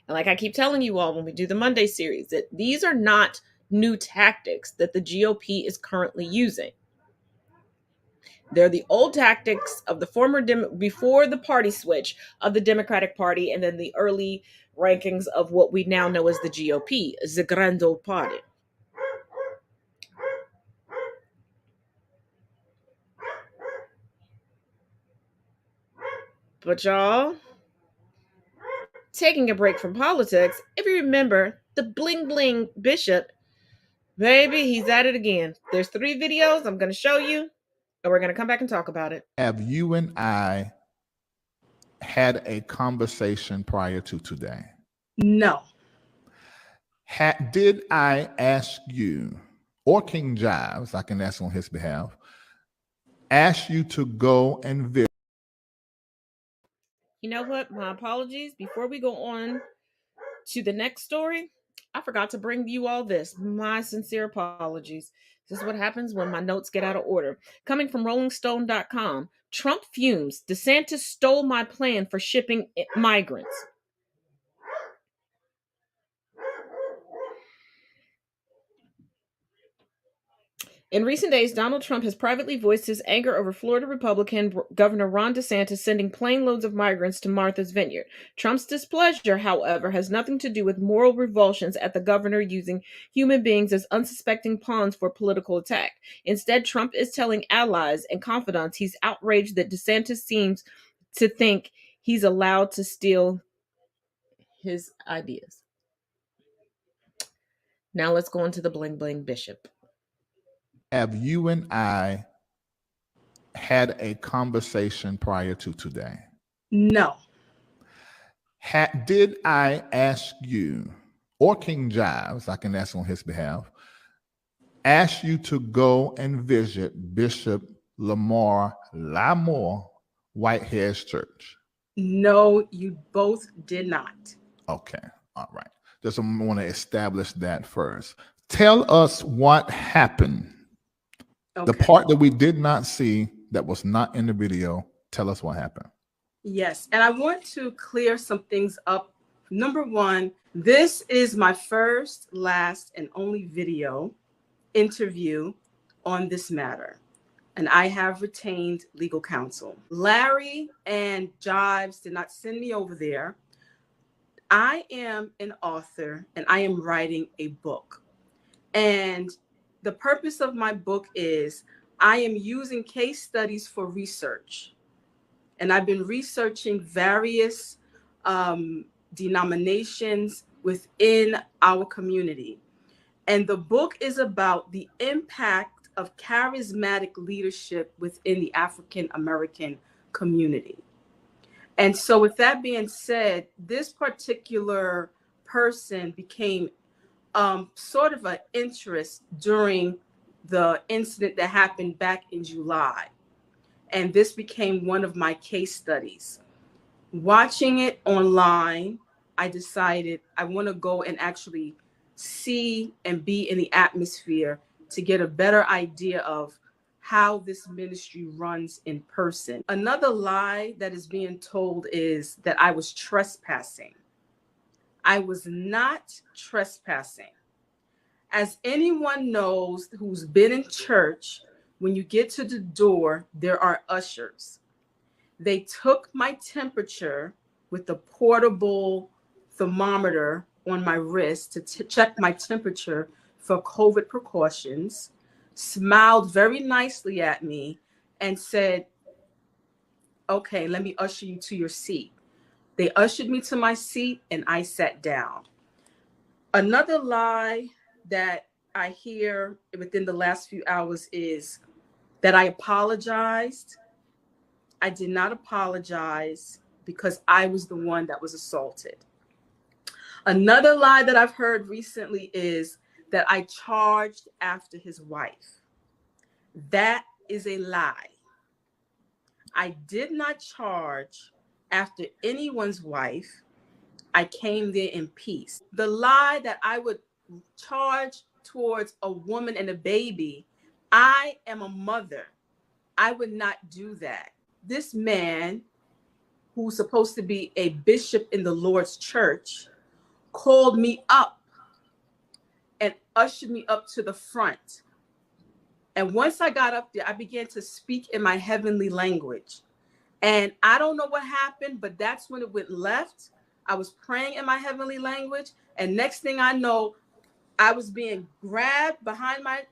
And like I keep telling you all when we do the Monday series, that these are not new tactics that the GOP is currently using. They're the old tactics of the former before the party switch of the Democratic Party, and then the early rankings of what we now know as the GOP, the Grand Old Party. But y'all, taking a break from politics, if you remember the bling bling bishop, baby, he's at it again. There's 3 videos I'm going to show you, and we're going to come back and talk about it. Have you and I had a conversation prior to today? No. Did I ask you, or King Jives, I can ask on his behalf, ask you to go and visit? You know what? My apologies. Before we go on to the next story, I forgot to bring you all this. My sincere apologies. This is what happens when my notes get out of order. Coming from RollingStone.com, Trump fumes. DeSantis stole my plan for shipping migrants. In recent days, Donald Trump has privately voiced his anger over Florida Republican Governor Ron DeSantis sending plane loads of migrants to Martha's Vineyard. Trump's displeasure, however, has nothing to do with moral revulsions at the governor using human beings as unsuspecting pawns for political attack. Instead, Trump is telling allies and confidants he's outraged that DeSantis seems to think he's allowed to steal his ideas. Now let's go into the bling bling bishop. Have you and I had a conversation prior to today? No. Did I ask you, or King Jives, I can ask on his behalf, ask you to go and visit Bishop Lamar Whitehead's church? No, you both did not. Okay, all right. Just want to establish that first. Tell us what happened. Okay. The part that we did not see, that was not in the video, tell us what happened. Yes, and I want to clear some things up. Number one, this is my first, last, and only video interview on this matter, and I have retained legal counsel. Larry and Jives did not send me over there. I am an author, and I am writing a book. And the purpose of my book is I am using case studies for research. And I've been researching various denominations within our community. And the book is about the impact of charismatic leadership within the African American community. And so with that being said, this particular person became sort of an interest during the incident that happened back in July. And this became one of my case studies. Watching it online, I decided I want to go and actually see and be in the atmosphere to get a better idea of how this ministry runs in person. Another lie that is being told is that I was trespassing. I was not trespassing. As anyone knows who's been in church, when you get to the door, there are ushers. They took my temperature with the portable thermometer on my wrist to check my temperature for COVID precautions, smiled very nicely at me, and said, "Okay, let me usher you to your seat." They ushered me to my seat and I sat down. Another lie that I hear within the last few hours is that I apologized. I did not apologize because I was the one that was assaulted. Another lie that I've heard recently is that I charged after his wife. That is a lie. I did not charge after anyone's wife. I came there in peace. The lie that I would charge towards a woman and a baby, I am a mother. I would not do that. This man, who's supposed to be a bishop in the Lord's church, called me up and ushered me up to the front. And once I got up there, I began to speak in my heavenly language. And I don't know what happened, but that's when it went left. I was praying in my heavenly language. And next thing I know, I was being grabbed behind my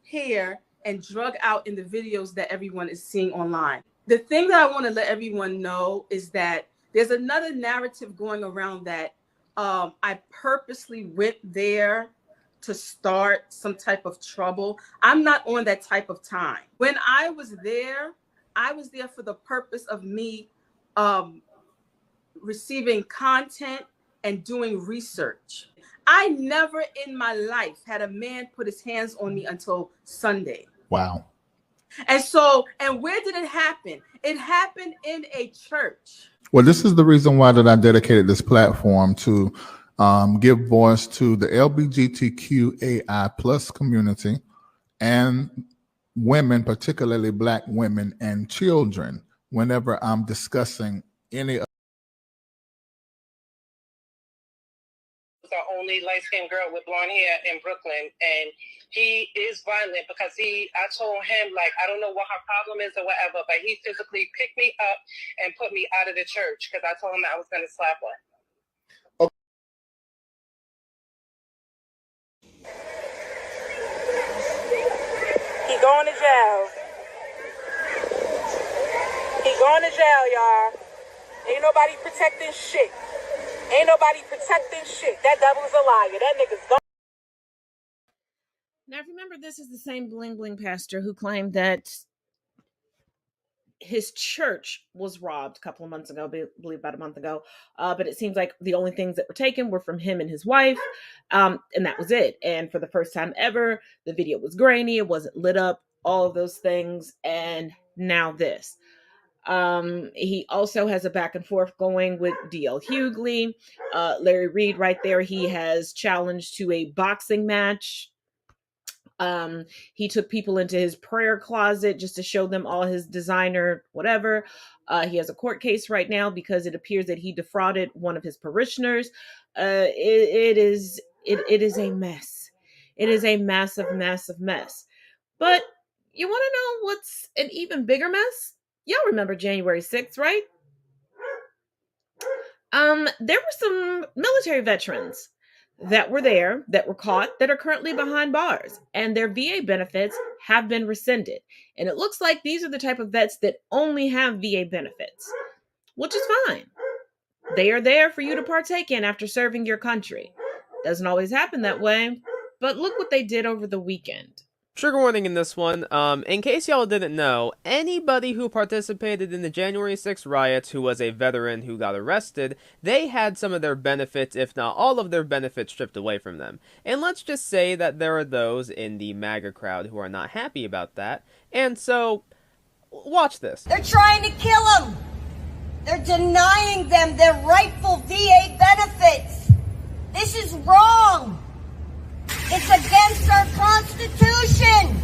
hair and drug out in the videos that everyone is seeing online. The thing that I want to let everyone know is that there's another narrative going around that I purposely went there to start some type of trouble. I'm not on that type of time. When I was there for the purpose of me receiving content and doing research. I never in my life had a man put his hands on me until Sunday. Wow. And where did it happen? It happened in a church. Well, this is the reason why that I dedicated this platform to give voice to the LGBTQAI plus community and women, particularly Black women and children, whenever I'm discussing any of the only light-skinned girl with blonde hair in Brooklyn, and he is violent because I told him, like, I don't know what her problem is or whatever, but he physically picked me up and put me out of the church because I told him that I was going to slap her. He going to jail. He going to jail, y'all. Ain't nobody protecting shit. Ain't nobody protecting shit. That devil's a liar. That nigga's gone. Now, remember, this is the same bling bling pastor who claimed that his church was robbed a couple of months ago, I believe about a month ago. But it seems like the only things that were taken were from him and his wife. And that was it. And for the first time ever, the video was grainy. It wasn't lit up, all of those things. And now this. He also has a back and forth going with D.L. Hughley. Larry Reed right there. He has challenged to a boxing match. He took people into his prayer closet just to show them all his designer, whatever. He has a court case right now because it appears that he defrauded one of his parishioners. It is a mess. It is a massive, massive mess. But you want to know what's an even bigger mess? Y'all remember January 6th, right? There were some military veterans that were there, that were caught, that are currently behind bars, and their VA benefits have been rescinded. And it looks like these are the type of vets that only have VA benefits, which is fine. They are there for you to partake in after serving your country. Doesn't always happen that way, but look what they did over the weekend. Trigger warning in this one. In case y'all didn't know, anybody who participated in the January 6th riots who was a veteran who got arrested, they had some of their benefits, if not all of their benefits, stripped away from them. And let's just say that there are those in the MAGA crowd who are not happy about that. And so, watch this. They're trying to kill them. They're denying them their rightful VA benefits. This is wrong. It's against our Constitution.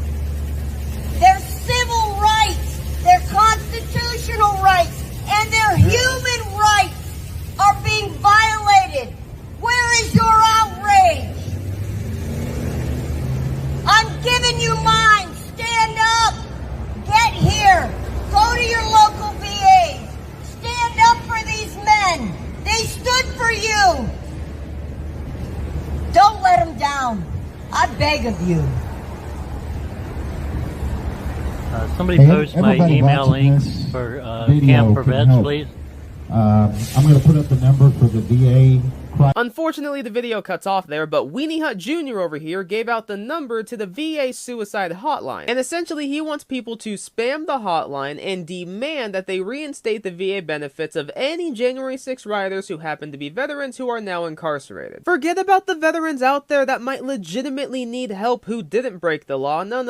Their civil rights, their constitutional rights, and their human rights are being violated. Where is your outrage? I'm giving you mine. Stand up. Get here. Go to your local VAs. Stand up for these men. They stood for you. Don't let them down. I beg of you. Somebody post my email links for Camp for Vets, please. I'm going to put up the number for the VA Unfortunately, the video cuts off there, but Weenie Hut Jr. over here gave out the number to the VA suicide hotline. And essentially, he wants people to spam the hotline and demand that they reinstate the VA benefits of any January 6 rioters who happen to be veterans who are now incarcerated. Forget about the veterans out there that might legitimately need help who didn't break the law. No.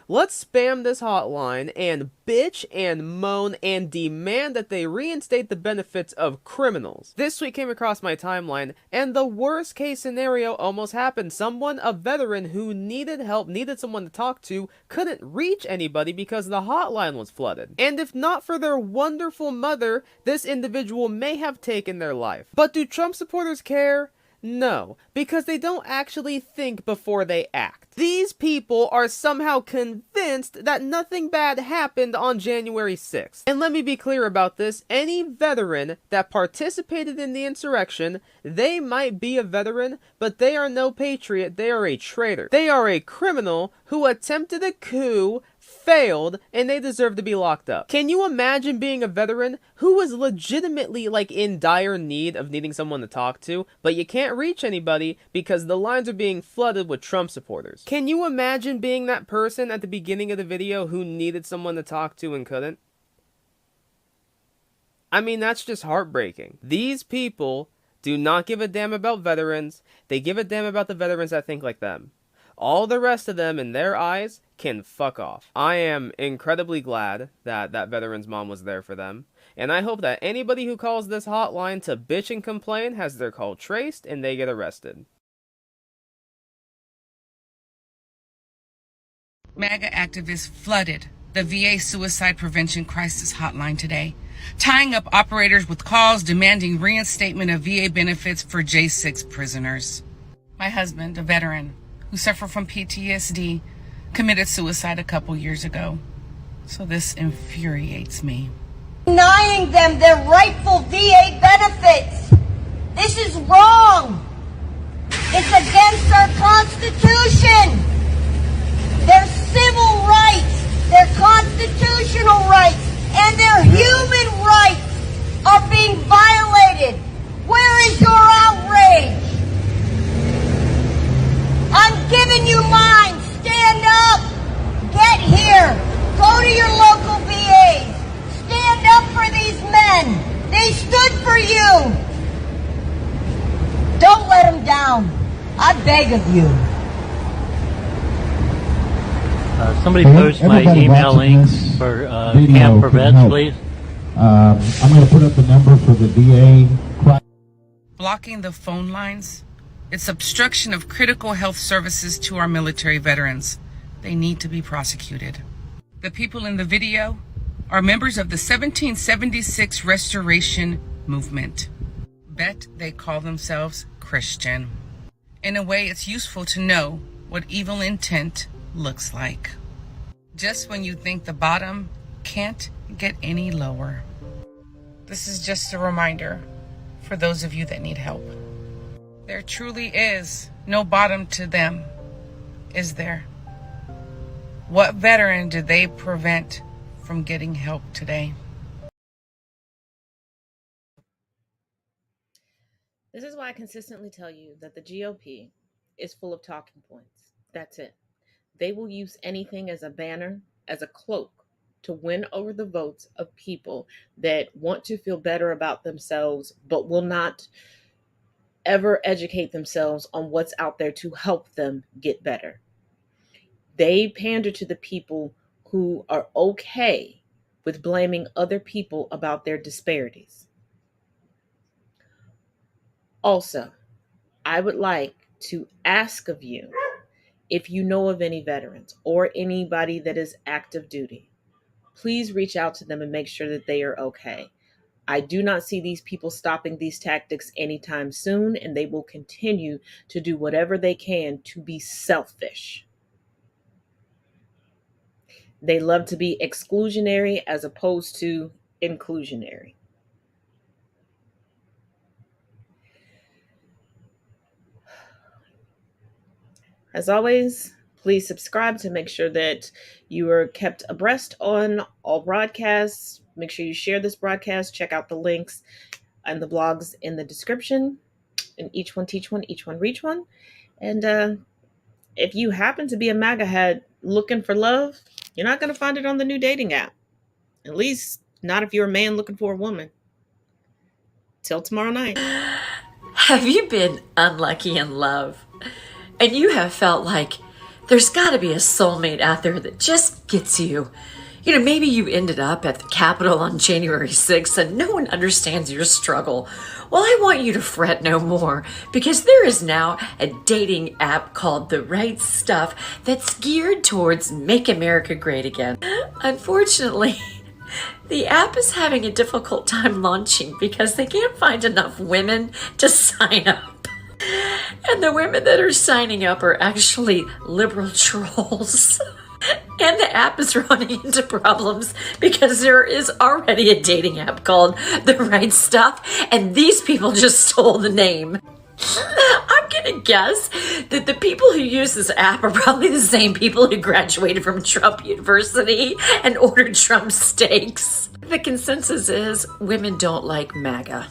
Let's spam this hotline and bitch and moan and demand that they reinstate the benefits of criminals. This week came across my timeline, and the worst case scenario almost happened. Someone, a veteran who needed help, needed someone to talk to, couldn't reach anybody because the hotline was flooded. And if not for their wonderful mother, this individual may have taken their life. But do Trump supporters care? No, because they don't actually think before they act. These people are somehow convinced that nothing bad happened on January 6th. And let me be clear about this, any veteran that participated in the insurrection, they might be a veteran, but they are no patriot, they are a traitor. They are a criminal who attempted a coup, failed, and they deserve to be locked up. Can you imagine being a veteran who was legitimately like in dire need of needing someone to talk to, but you can't reach anybody because the lines are being flooded with Trump supporters? Can you imagine being that person at the beginning of the video who needed someone to talk to and couldn't? I mean, that's just heartbreaking. These people do not give a damn about veterans. They give a damn about the veterans that think like them. All the rest of them, in their eyes, can fuck off. I am incredibly glad that that veteran's mom was there for them, and I hope that anybody who calls this hotline to bitch and complain has their call traced and they get arrested. MAGA activists flooded the VA suicide prevention crisis hotline today, tying up operators with calls demanding reinstatement of VA benefits for J6 prisoners. My husband, a veteran who suffered from PTSD, committed suicide a couple years ago. So this infuriates me. Denying them their rightful VA benefits. This is wrong. It's against our Constitution. Their civil rights, their constitutional rights, and their human rights are being violated. Where is your outrage? I'm giving you mine. Stand up. Get here. Go to your local VAs. Stand up for these men. They stood for you. Don't let them down. I beg of you. Somebody post my email links for Camp for Vets, please. I'm going to put up the number for the VA. Blocking the phone lines, it's obstruction of critical health services to our military veterans. They need to be prosecuted. The people in the video are members of the 1776 Restoration Movement. Bet they call themselves Christian. In a way, it's useful to know what evil intent looks like. Just when you think the bottom can't get any lower. This is just a reminder for those of you that need help. There truly is no bottom to them, is there? What veteran did they prevent from getting help today? This is why I consistently tell you that the GOP is full of talking points. That's it. They will use anything as a banner, as a cloak, to win over the votes of people that want to feel better about themselves, but will not ever educate themselves on what's out there to help them get better. They pander to the people who are okay with blaming other people about their disparities. Also, I would like to ask of you, if you know of any veterans or anybody that is active duty, please reach out to them and make sure that they are okay. I do not see these people stopping these tactics anytime soon, and they will continue to do whatever they can to be selfish. They love to be exclusionary as opposed to inclusionary. As always, please subscribe to make sure that you are kept abreast on all broadcasts. Make sure you share this broadcast. Check out the links and the blogs in the description. and each one teach one, each one reach one. And if you happen to be a MAGA head looking for love, you're not going to find it on the new dating app. At least not if you're a man looking for a woman. Till tomorrow night. Have you been unlucky in love? And you have felt like there's got to be a soulmate out there that just gets you. You know, maybe you ended up at the Capitol on January 6th and no one understands your struggle. Well, I want you to fret no more, because there is now a dating app called The Right Stuff that's geared towards Make America Great Again. Unfortunately, the app is having a difficult time launching because they can't find enough women to sign up. And the women that are signing up are actually liberal trolls. And the app is running into problems because there is already a dating app called The Right Stuff, and these people just stole the name. I'm gonna guess that the people who use this app are probably the same people who graduated from Trump University and ordered Trump steaks. The consensus is women don't like MAGA.